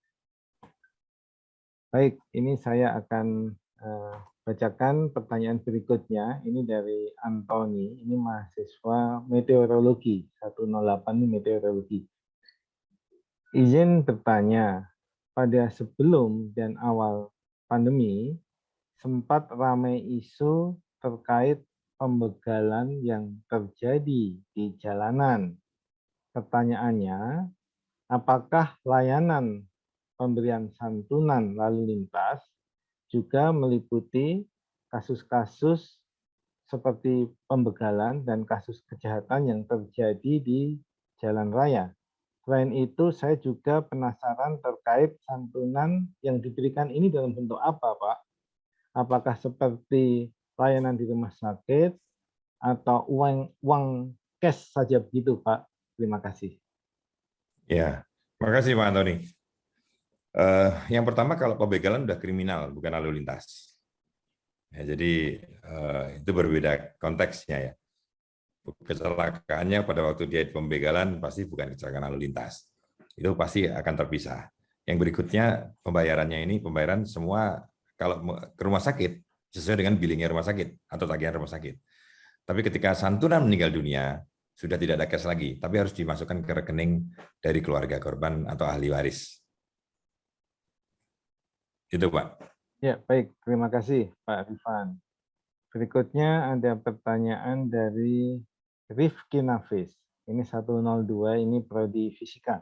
Baik, ini saya akan bacakan pertanyaan berikutnya. Ini dari Antoni, ini mahasiswa meteorologi, 108 ini meteorologi. Izin bertanya, pada sebelum dan awal pandemi, sempat ramai isu terkait pembegalan yang terjadi di jalanan. Pertanyaannya, apakah layanan pemberian santunan lalu lintas juga meliputi kasus-kasus seperti pembegalan dan kasus kejahatan yang terjadi di jalan raya? Selain itu, saya juga penasaran terkait santunan yang diberikan ini dalam bentuk apa, Pak? Apakah seperti layanan di rumah sakit atau uang cash saja begitu, Pak? Terima kasih.
Ya, makasih Pak Antoni. Yang pertama, kalau pembegalan udah kriminal, bukan lalu lintas. Ya, jadi itu berbeda konteksnya ya. Kecelakaannya pada waktu dia pembegalan pasti bukan kecelakaan lalu lintas. Itu pasti akan terpisah. Yang berikutnya pembayarannya ini pembayaran semua kalau ke rumah sakit sesuai dengan billingnya rumah sakit atau tagihan rumah sakit. Tapi ketika santunan meninggal dunia sudah tidak ada cash lagi, tapi harus dimasukkan ke rekening dari keluarga korban atau ahli waris. Itu Pak.
Ya, baik. Terima kasih Pak Rifan. Berikutnya ada pertanyaan dari Rifki Nafis. Ini 102, ini prodi fisika.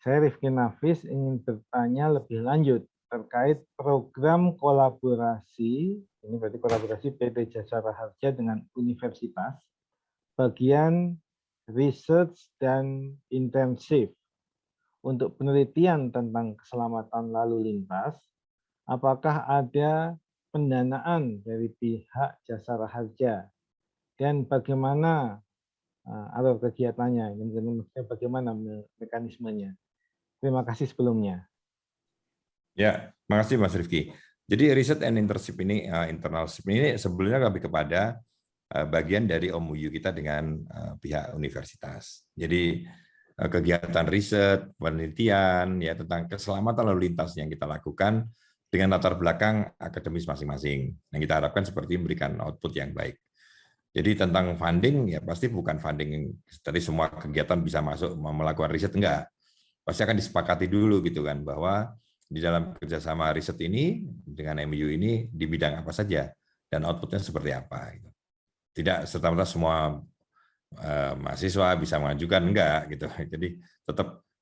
Saya Rifki Nafis ingin bertanya lebih lanjut terkait program kolaborasi, ini berarti kolaborasi PT Jasara Harja dengan universitas, bagian research dan intensif untuk penelitian tentang keselamatan lalu lintas. Apakah ada pendanaan dari pihak Jasara Harja dan bagaimana alur kegiatannya, bagaimana mekanismenya? Terima kasih sebelumnya.
Ya, makasih Mas Rifki. Jadi riset and internship ini, internalship ini sebelumnya lebih kepada bagian dari MOU kita dengan pihak universitas. Jadi kegiatan riset, penelitian ya tentang keselamatan lalu lintas yang kita lakukan dengan latar belakang akademis masing-masing. Yang kita harapkan seperti memberikan output yang baik. Jadi tentang funding ya pasti bukan funding dari semua kegiatan bisa masuk melakukan riset, enggak. Pasti akan disepakati dulu gitu kan bahwa di dalam kerjasama riset ini dengan MOU ini di bidang apa saja dan outputnya seperti apa. Tidak serta-merta semua mahasiswa bisa mengajukan enggak gitu. Jadi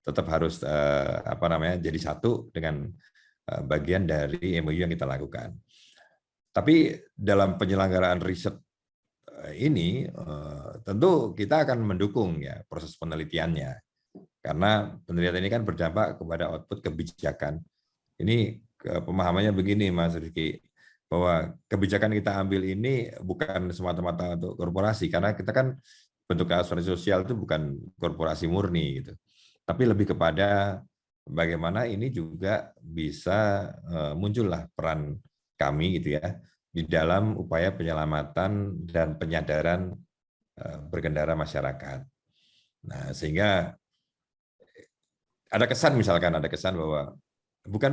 tetap harus jadi satu dengan bagian dari MOU yang kita lakukan. Tapi dalam penyelenggaraan riset ini tentu kita akan mendukung ya proses penelitiannya, karena penelitian ini kan berdampak kepada output kebijakan. Ini pemahamannya begini, Mas Rizky, bahwa kebijakan kita ambil ini bukan semata-mata untuk korporasi, karena kita kan bentuk asuransi sosial itu bukan korporasi murni gitu, tapi lebih kepada bagaimana ini juga bisa muncullah peran kami gitu ya di dalam upaya penyelamatan dan penyadaran berkendara masyarakat. Nah, sehingga ada kesan bahwa bukan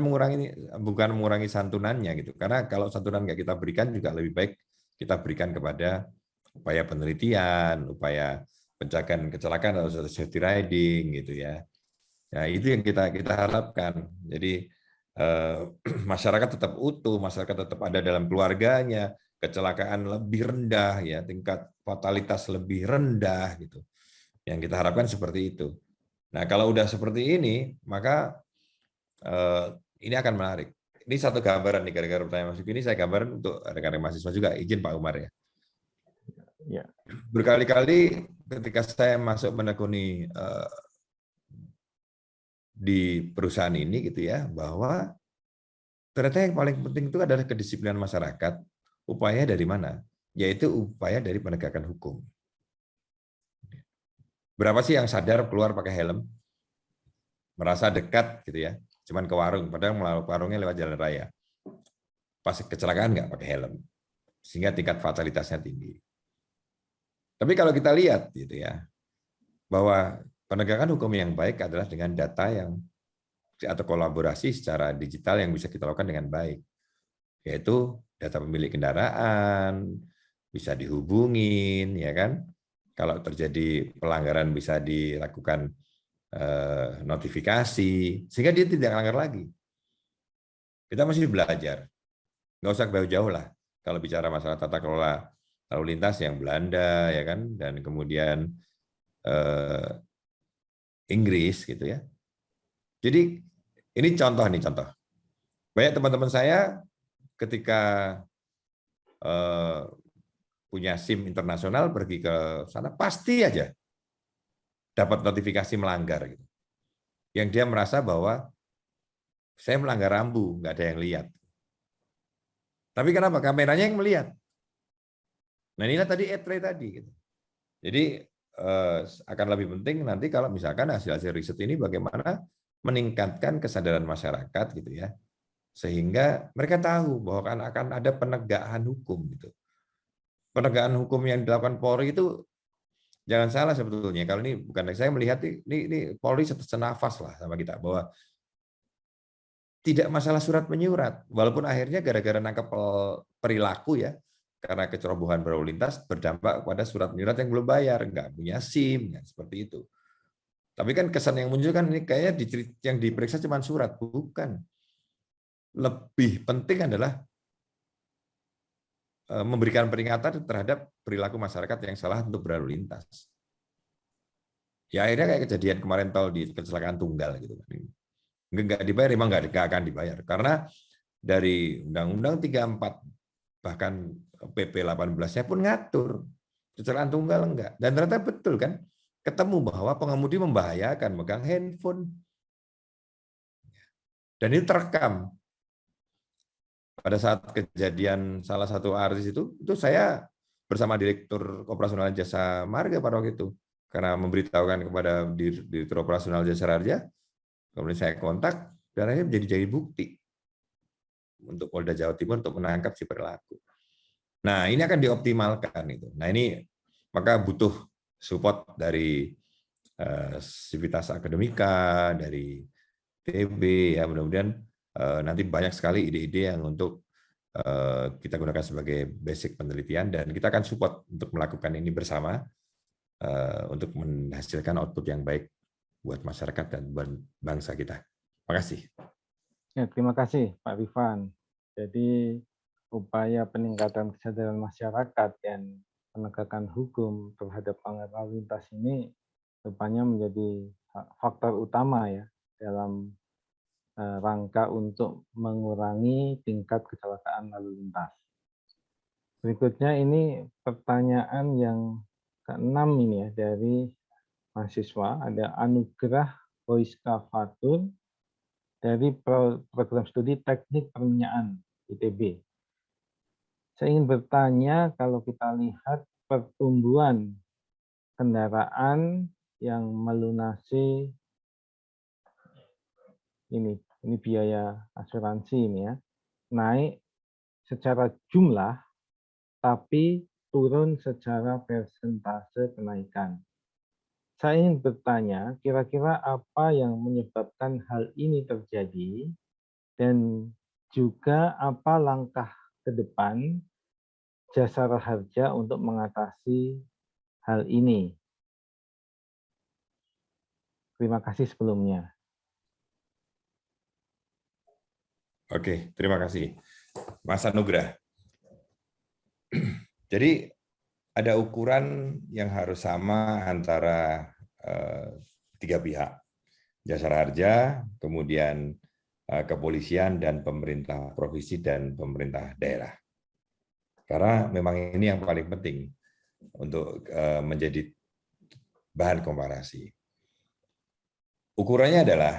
mengurangi santunannya gitu. Karena kalau santunan nggak kita berikan juga lebih baik kita berikan kepada upaya penelitian, upaya pencegahan kecelakaan atau safety riding gitu ya. Nah, itu yang kita harapkan. Jadi masyarakat tetap utuh, masyarakat tetap ada dalam keluarganya, kecelakaan lebih rendah ya, tingkat fatalitas lebih rendah gitu. Yang kita harapkan seperti itu. Nah, kalau udah seperti ini, maka ini akan menarik. Ini satu gambaran nih, gara-gara pertanyaan Mas Yuki ini saya gambaran untuk rekan-rekan mahasiswa juga. Izin Pak Umar ya.
Ya.
Berkali-kali ketika saya masuk menekuni di perusahaan ini gitu ya, bahwa ternyata yang paling penting itu adalah kedisiplinan masyarakat. Upaya dari mana? Yaitu upaya dari penegakan hukum. Berapa sih yang sadar keluar pakai helm? Merasa dekat gitu ya, cuman ke warung, padahal warungnya lewat jalan raya. Pas kecelakaan nggak pakai helm, sehingga tingkat fatalitasnya tinggi. Tapi kalau kita lihat gitu ya, bahwa penegakan hukum yang baik adalah dengan data yang atau kolaborasi secara digital yang bisa kita lakukan dengan baik, yaitu data pemilik kendaraan bisa dihubungin, ya kan? Kalau terjadi pelanggaran bisa dilakukan notifikasi, sehingga dia tidak melanggar lagi. Kita masih belajar, nggak usah jauh-jauh lah. Kalau bicara masalah tata kelola lalu lintas yang Belanda, ya kan, dan kemudian Inggris gitu ya. Jadi ini contoh. Banyak teman-teman saya ketika punya SIM internasional pergi ke sana pasti aja dapat notifikasi melanggar gitu. Yang dia merasa bahwa saya melanggar rambu, nggak ada yang lihat. Tapi kenapa? Kameranya yang melihat. Nah inilah tadi etre tadi gitu. Jadi akan lebih penting nanti kalau misalkan hasil-hasil riset ini bagaimana meningkatkan kesadaran masyarakat gitu ya, sehingga mereka tahu bahwa akan ada penegakan hukum gitu. Penegakan hukum yang dilakukan Polri itu jangan salah sebetulnya. Kalau ini bukan saya melihat ini Polri senafas lah sama kita bahwa tidak masalah surat menyurat, walaupun akhirnya gara-gara nangkep perilaku ya, karena kecerobohan berlalu lintas berdampak pada surat menyurat yang belum bayar, nggak punya SIM, ya, seperti itu. Tapi kan kesan yang muncul kan ini kayaknya yang diperiksa cuma surat, bukan. Lebih penting adalah memberikan peringatan terhadap perilaku masyarakat yang salah untuk berlalu lintas. Ya akhirnya kayak kejadian kemarin tol di kecelakaan tunggal gitu. Nggak dibayar, memang nggak akan dibayar. Karena dari Undang-Undang 34, bahkan PP 18-nya pun ngatur. Kecelakaan tunggal enggak. Dan ternyata betul kan, ketemu bahwa pengemudi membahayakan, megang handphone. Dan itu terekam. Pada saat kejadian salah satu artis itu saya bersama Direktur Operasional Jasa Marga pada waktu itu. Karena memberitahukan kepada Direktur Operasional Jasa Marga, kemudian saya kontak, dan akhirnya jadi bukti untuk Polda Jawa Timur untuk menangkap si pelaku. Nah, ini akan dioptimalkan itu. Nah, ini maka butuh support dari Sivitas Akademika, dari TB ya, mudah-mudahan nanti banyak sekali ide-ide yang untuk kita gunakan sebagai basic penelitian, dan kita akan support untuk melakukan ini bersama untuk menghasilkan output yang baik buat masyarakat dan bangsa kita. Terima kasih.
Ya, terima kasih Pak Rifan. Jadi upaya peningkatan kesadaran masyarakat dan penegakan hukum terhadap pelanggaran lalu lintas ini rupanya menjadi faktor utama ya dalam rangka untuk mengurangi tingkat kecelakaan lalu lintas. Berikutnya ini pertanyaan yang keenam ini ya dari mahasiswa, ada Anugrah Boiska Fatur dari program studi Teknik Perminyakan ITB. Saya ingin bertanya, kalau kita lihat pertumbuhan kendaraan yang melunasi ini biaya asuransi ini ya, naik secara jumlah tapi turun secara persentase kenaikan. Saya ingin bertanya, kira-kira apa yang menyebabkan hal ini terjadi dan juga apa langkah ke depan Jasara Harja untuk mengatasi hal ini. Terima kasih sebelumnya.
Oke, terima kasih, Mas Anugrah. Jadi ada ukuran yang harus sama antara tiga pihak, Jasara Harja, kemudian kepolisian dan pemerintah provinsi dan pemerintah daerah. Karena memang ini yang paling penting untuk menjadi bahan komparasi. Ukurannya adalah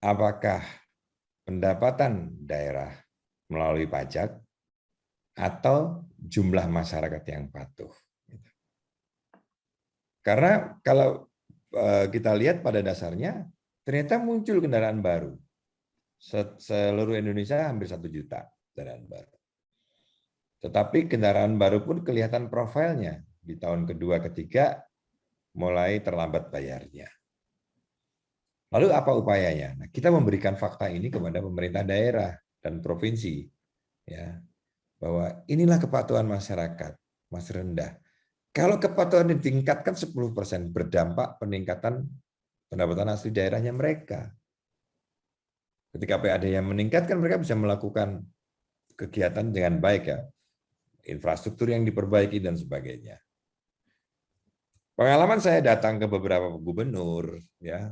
apakah pendapatan daerah melalui pajak atau jumlah masyarakat yang patuh. Karena kalau kita lihat pada dasarnya, ternyata muncul kendaraan baru. Seluruh Indonesia hampir 1 juta kendaraan baru. Tetapi kendaraan baru pun kelihatan profilnya di tahun kedua, ketiga mulai terlambat bayarnya. Lalu apa upayanya? Nah, kita memberikan fakta ini kepada pemerintah daerah dan provinsi, ya, bahwa inilah kepatuhan masyarakat masih rendah. Kalau kepatuhan ditingkatkan 10%, berdampak peningkatan pendapatan asli daerahnya mereka. Ketika PAD yang meningkatkan, mereka bisa melakukan kegiatan dengan baik ya. Infrastruktur yang diperbaiki dan sebagainya. Pengalaman saya datang ke beberapa gubernur, ya,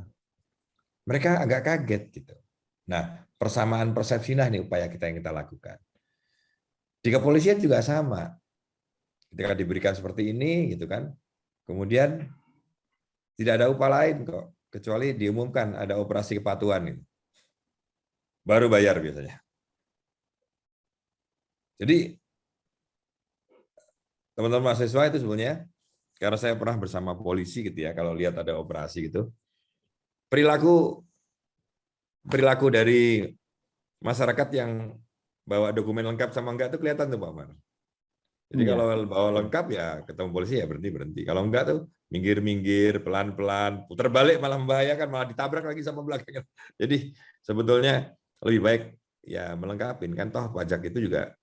mereka agak kaget gitu. Nah, persamaan persepsi nah ini upaya kita yang kita lakukan. Di kepolisian juga sama. Ketika diberikan seperti ini, gitu kan, kemudian tidak ada upaya lain kok, kecuali diumumkan ada operasi kepatuhan gitu. Baru bayar biasanya. Jadi teman-teman mahasiswa itu sebenarnya, karena saya pernah bersama polisi gitu ya, kalau lihat ada operasi gitu, perilaku dari masyarakat yang bawa dokumen lengkap sama enggak itu kelihatan tuh Pak Mar. Jadi kalau bawa lengkap ya ketemu polisi ya berhenti. Kalau enggak tuh minggir-minggir, pelan-pelan, putar balik malah membahayakan, malah ditabrak lagi sama belakang. Jadi sebetulnya lebih baik ya melengkapin, kan toh pajak itu juga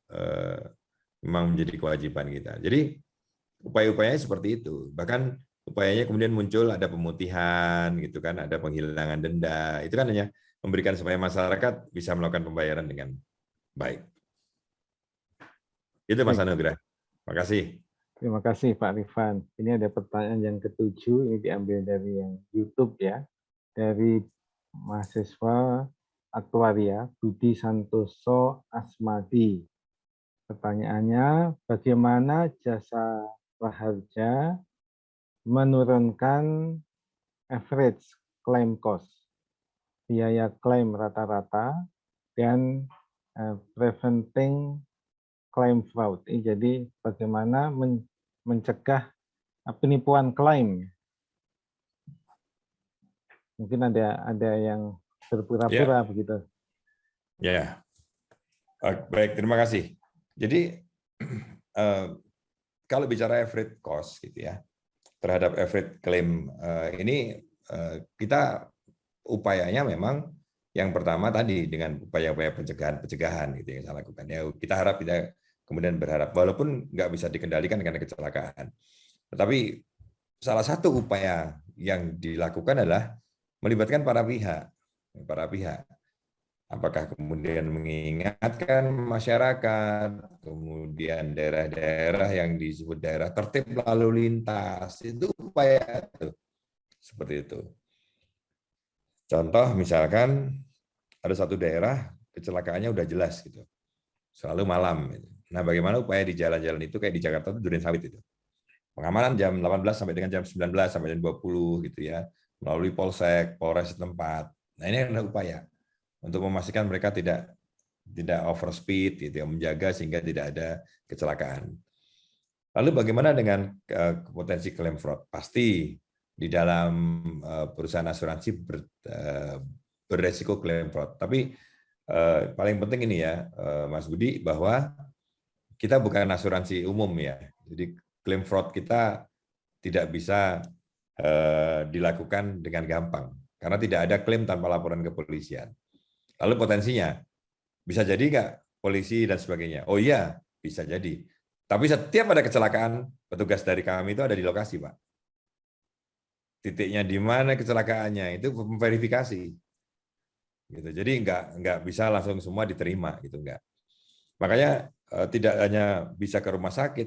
memang menjadi kewajiban kita. Jadi upaya-upayanya seperti itu. Bahkan upayanya kemudian muncul ada pemutihan gitu kan, ada penghilangan denda. Itu kan hanya memberikan supaya masyarakat bisa melakukan pembayaran dengan baik. Itu Mas Anugrah. Terima kasih.
Terima kasih Pak Rifan. Ini ada pertanyaan yang ke-7, ini diambil dari yang YouTube ya. Dari mahasiswa Aktuaria, Budi Santoso Asmadi. Pertanyaannya, bagaimana jasa praharja menurunkan average claim cost, biaya klaim rata-rata, dan preventing claim fraud. Jadi bagaimana mencegah penipuan klaim. Mungkin ada yang berpura-pura begitu.
Ya, baik, terima kasih. Jadi kalau bicara average cost gitu ya, terhadap average claim ini kita upayanya memang yang pertama tadi dengan upaya-upaya pencegahan gitu yang saya lakukan. Ya kita harap tidak kemudian berharap walaupun nggak bisa dikendalikan karena kecelakaan. Tetapi salah satu upaya yang dilakukan adalah melibatkan para pihak. Apakah kemudian mengingatkan masyarakat, kemudian daerah-daerah yang disebut daerah tertib lalu lintas, itu upaya itu. Seperti itu. Contoh misalkan ada satu daerah kecelakaannya udah jelas gitu, selalu malam. Nah, bagaimana upaya di jalan-jalan itu kayak di Jakarta itu Duren Sawit itu. Pengamanan jam 18 sampai dengan jam 19 sampai jam 20 gitu ya, melalui Polsek, Polres setempat. Nah, ini adalah upaya untuk memastikan mereka tidak overspeed gitu ya, menjaga sehingga tidak ada kecelakaan. Lalu bagaimana dengan potensi klaim fraud? Pasti di dalam perusahaan asuransi beresiko klaim fraud. Tapi paling penting ini ya, Mas Budi, bahwa kita bukan asuransi umum ya. Jadi klaim fraud kita tidak bisa dilakukan dengan gampang karena tidak ada klaim tanpa laporan ke kepolisian. Lalu potensinya bisa jadi nggak polisi dan sebagainya? Oh iya, bisa jadi. Tapi setiap ada kecelakaan, petugas dari kami itu ada di lokasi, Pak. Titiknya di mana kecelakaannya itu verifikasi. Gitu. Jadi nggak bisa langsung semua diterima gitu, nggak. Makanya tidak hanya bisa ke rumah sakit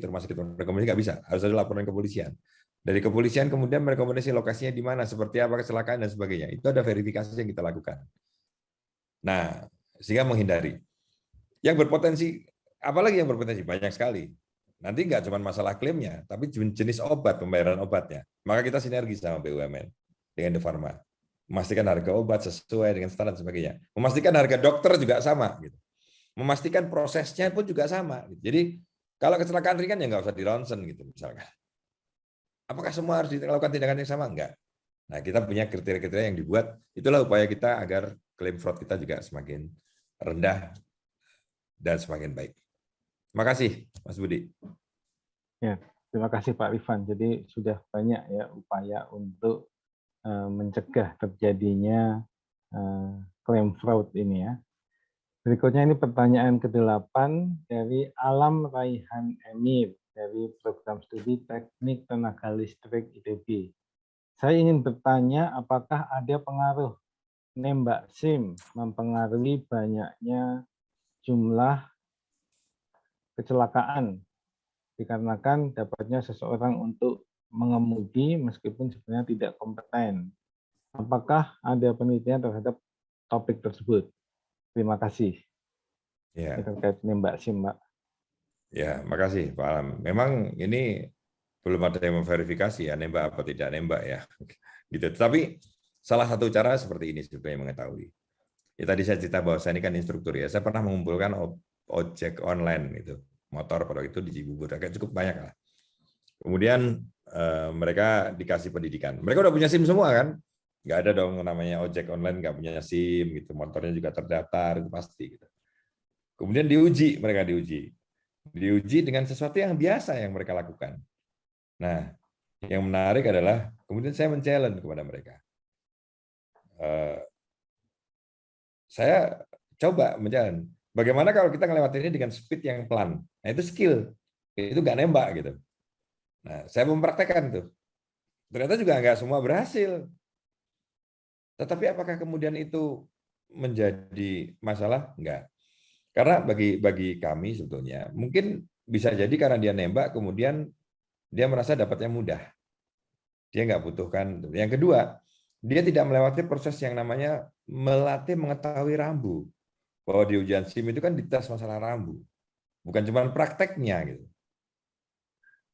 rekomendasi nggak bisa, harus ada laporan kepolisian. Dari kepolisian kemudian merekomendasi lokasinya di mana, seperti apa kecelakaan dan sebagainya. Itu ada verifikasi yang kita lakukan. Nah, sehingga menghindari. Yang berpotensi, apalagi yang berpotensi? Banyak sekali. Nanti nggak cuma masalah klaimnya, tapi jenis obat, pembayaran obatnya. Maka kita sinergi sama BUMN dengan The Pharma. Memastikan harga obat sesuai dengan standar dan sebagainya. Memastikan harga dokter juga sama. Gitu. Memastikan prosesnya pun juga sama. Jadi kalau kecelakaan ringan ya nggak usah di ronsen gitu misalkan. Apakah semua harus dilakukan tindakan yang sama? Enggak. Nah, kita punya kriteria-kriteria yang dibuat. Itulah upaya kita agar klaim fraud kita juga semakin rendah dan semakin baik. Terima kasih, Mas Budi.
Ya, terima kasih Pak Rifan. Jadi sudah banyak ya upaya untuk mencegah terjadinya klaim fraud ini ya. Berikutnya ini pertanyaan ke-8 dari Alam Raihan Emir dari Program Studi Teknik Tenaga Listrik ITB. Saya ingin bertanya apakah ada pengaruh nembak SIM mempengaruhi banyaknya jumlah kecelakaan dikarenakan dapatnya seseorang untuk mengemudi meskipun sebenarnya tidak kompeten. Apakah ada penelitian terhadap topik tersebut? Terima kasih.
Ya.
Ini terkait nembak SIM, Mbak.
Ya, makasih Pak Alam. Memang ini belum ada yang memverifikasi ya nembak apa tidak nembak ya. Gitu. Tapi salah satu cara seperti ini supaya mengetahui. Ya, tadi saya cerita bahwa saya ini kan instruktur ya. Saya pernah mengumpulkan ojek online gitu, motor pada itu di Cibubur, agak cukup banyak lah. Kemudian mereka dikasih pendidikan. Mereka udah punya SIM semua kan? Nggak ada dong namanya ojek online nggak punya SIM gitu. Motornya juga terdaftar itu pasti. Gitu. Kemudian mereka diuji dengan sesuatu yang biasa yang mereka lakukan. Nah, yang menarik adalah kemudian saya men-challenge kepada mereka. Saya coba men-challenge. Bagaimana kalau kita ngelewatin ini dengan speed yang pelan? Nah, itu skill. Itu nggak nembak gitu. Nah, saya mempraktekkan tuh. Ternyata juga nggak semua berhasil. Tetapi apakah kemudian itu menjadi masalah? Enggak. Karena bagi kami sebetulnya, mungkin bisa jadi karena dia nembak, kemudian dia merasa dapatnya mudah. Dia nggak butuhkan. Yang kedua, dia tidak melewati proses yang namanya melatih mengetahui rambu. Bahwa di ujian SIM itu kan dites masalah rambu. Bukan cuma prakteknya. Gitu.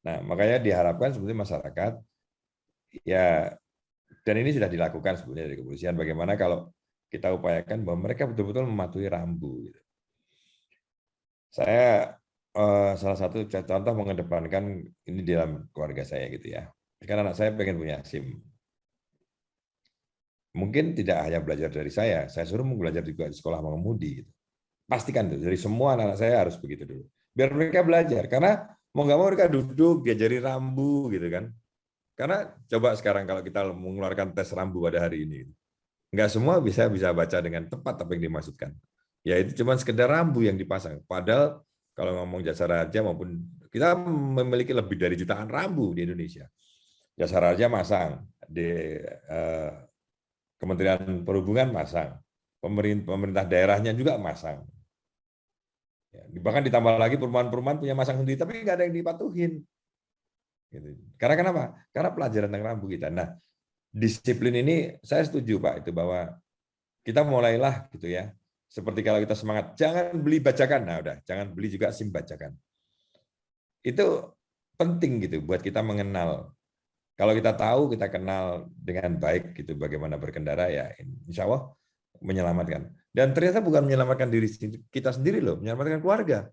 Nah, makanya diharapkan sebetulnya masyarakat, ya, dan ini sudah dilakukan sebetulnya dari kepolisian, bagaimana kalau kita upayakan bahwa mereka betul-betul mematuhi rambu. Gitu. Saya salah satu contoh mengedepankan ini di dalam keluarga saya gitu ya. Karena anak saya pengen punya SIM. Mungkin tidak hanya belajar dari saya suruh belajar juga di sekolah mengemudi. Gitu. Pastikan tuh, dari semua anak saya harus begitu dulu. Biar mereka belajar, karena mau nggak mau mereka duduk, diajari rambu gitu kan. Karena coba sekarang kalau kita mengeluarkan tes rambu pada hari ini, nggak semua bisa baca dengan tepat apa yang dimaksudkan. Ya itu cuma sekedar rambu yang dipasang. Padahal kalau ngomong Jasa Raja maupun kita memiliki lebih dari jutaan rambu di Indonesia. Jasa Raja masang, di Kementerian Perhubungan masang, pemerintah daerahnya juga masang. Ya, bahkan ditambah lagi perumahan-perumahan punya masang sendiri, tapi nggak ada yang dipatuhin. Gitu. Karena kenapa? Karena pelajaran tentang rambu kita. Nah, disiplin ini saya setuju Pak itu bahwa kita mulailah gitu ya. Seperti kalau kita semangat, jangan beli bajakan. Nah, udah, jangan beli juga SIM bajakan. Itu penting gitu buat kita mengenal. Kalau kita tahu, kita kenal dengan baik gitu bagaimana berkendara ya, insya Allah menyelamatkan. Dan ternyata bukan menyelamatkan diri kita sendiri loh, menyelamatkan keluarga.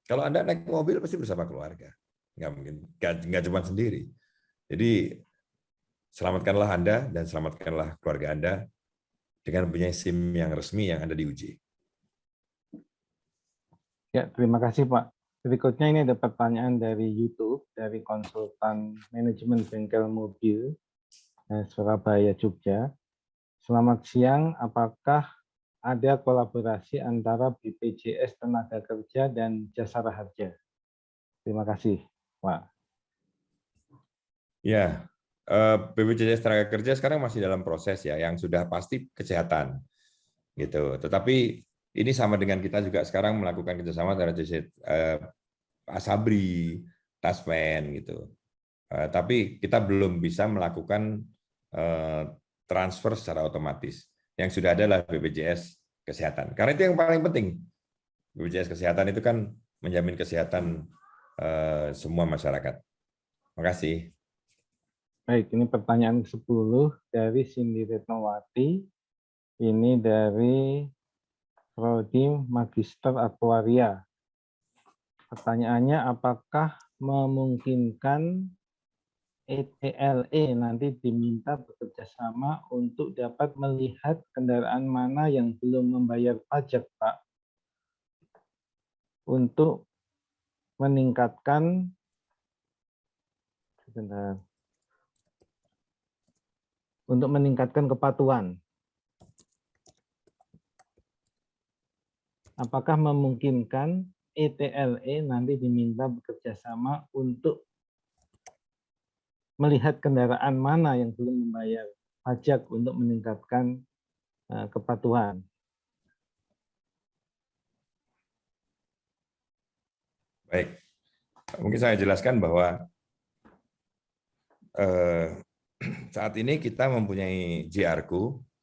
Kalau Anda naik mobil pasti bersama keluarga. Nggak mungkin, nggak cuma sendiri. Jadi selamatkanlah Anda dan selamatkanlah keluarga Anda dengan punya SIM yang resmi yang Anda diuji.
Ya, terima kasih Pak. Berikutnya ini ada pertanyaan dari YouTube, dari konsultan manajemen bengkel mobil Surabaya, Jogja. Selamat siang, apakah ada kolaborasi antara BPJS Tenaga Kerja dan Jasara Harja? Terima kasih, Pak.
Ya, BPJS Tenaga Kerja sekarang masih dalam proses ya, yang sudah pasti kesehatan, gitu. Tetapi ini sama dengan kita juga sekarang melakukan kerjasama antara Asabri, Taspen, gitu. Tapi kita belum bisa melakukan transfer secara otomatis. Yang sudah ada adalah BPJS Kesehatan. Karena itu yang paling penting. BPJS Kesehatan itu kan menjamin kesehatan semua masyarakat. Terima kasih.
Baik, ini pertanyaan ke-10 dari Cindy Retnowati. Ini dari Prodi Magister Aktuaria. Pertanyaannya, apakah memungkinkan ETLE nanti diminta bekerja sama untuk dapat melihat kendaraan mana yang belum membayar pajak, Pak, untuk meningkatkan kepatuhan. Apakah memungkinkan ETLE nanti diminta bekerja sama untuk melihat kendaraan mana yang belum membayar pajak untuk meningkatkan kepatuhan?
Baik, mungkin saya jelaskan bahwa saat ini kita mempunyai JRQ.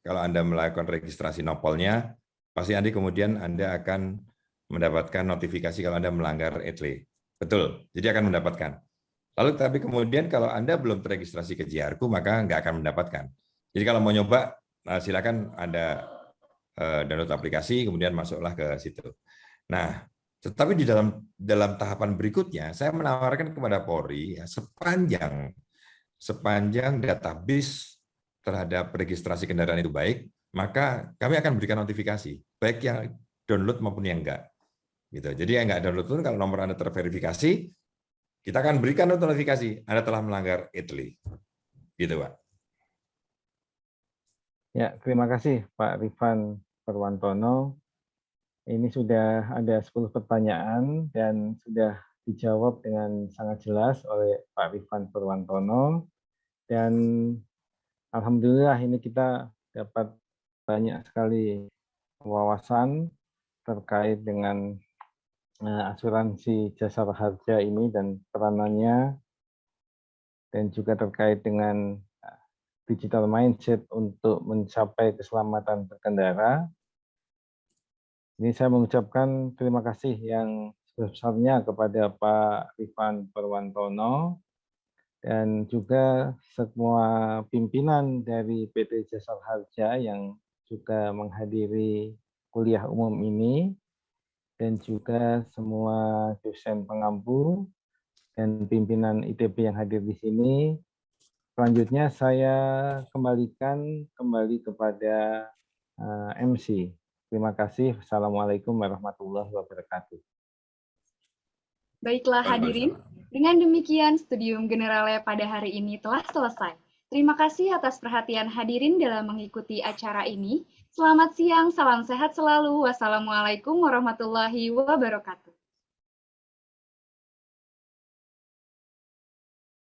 Kalau Anda melakukan registrasi nopolnya, pasti nanti kemudian Anda akan mendapatkan notifikasi kalau Anda melanggar ETLE. Betul, jadi akan mendapatkan. Lalu tapi kemudian kalau Anda belum terregistrasi ke JRQ, maka nggak akan mendapatkan. Jadi kalau mau nyoba, silakan Anda download aplikasi, kemudian masuklah ke situ. Nah, tetapi di dalam tahapan berikutnya, saya menawarkan kepada Polri ya, sepanjang database terhadap registrasi kendaraan itu baik, maka kami akan berikan notifikasi, baik yang download maupun yang enggak. Gitu. Jadi yang enggak download pun kalau nomor Anda terverifikasi, kita akan berikan notifikasi Anda telah melanggar ETLE. Gitu, Pak.
Ya, terima kasih Pak Rifan Perwantono. Ini sudah ada 10 pertanyaan dan sudah dijawab dengan sangat jelas oleh Pak Rifan Perwantono. Dan alhamdulillah ini kita dapat banyak sekali wawasan terkait dengan asuransi Jasara Harja ini dan peranannya, dan juga terkait dengan digital mindset untuk mencapai keselamatan berkendara. Ini saya mengucapkan terima kasih yang sebesar-besarnya kepada Pak Rifan Perwantono dan juga semua pimpinan dari PT Jasara Harja yang juga menghadiri kuliah umum ini, dan juga semua dosen pengampu dan pimpinan ITB yang hadir di sini. Selanjutnya saya kembalikan kepada MC. Terima kasih. Assalamualaikum warahmatullahi wabarakatuh.
Baiklah hadirin, dengan demikian Studium Generale pada hari ini telah selesai. Terima kasih atas perhatian hadirin dalam mengikuti acara ini. Selamat siang, salam sehat selalu. Wassalamualaikum warahmatullahi wabarakatuh.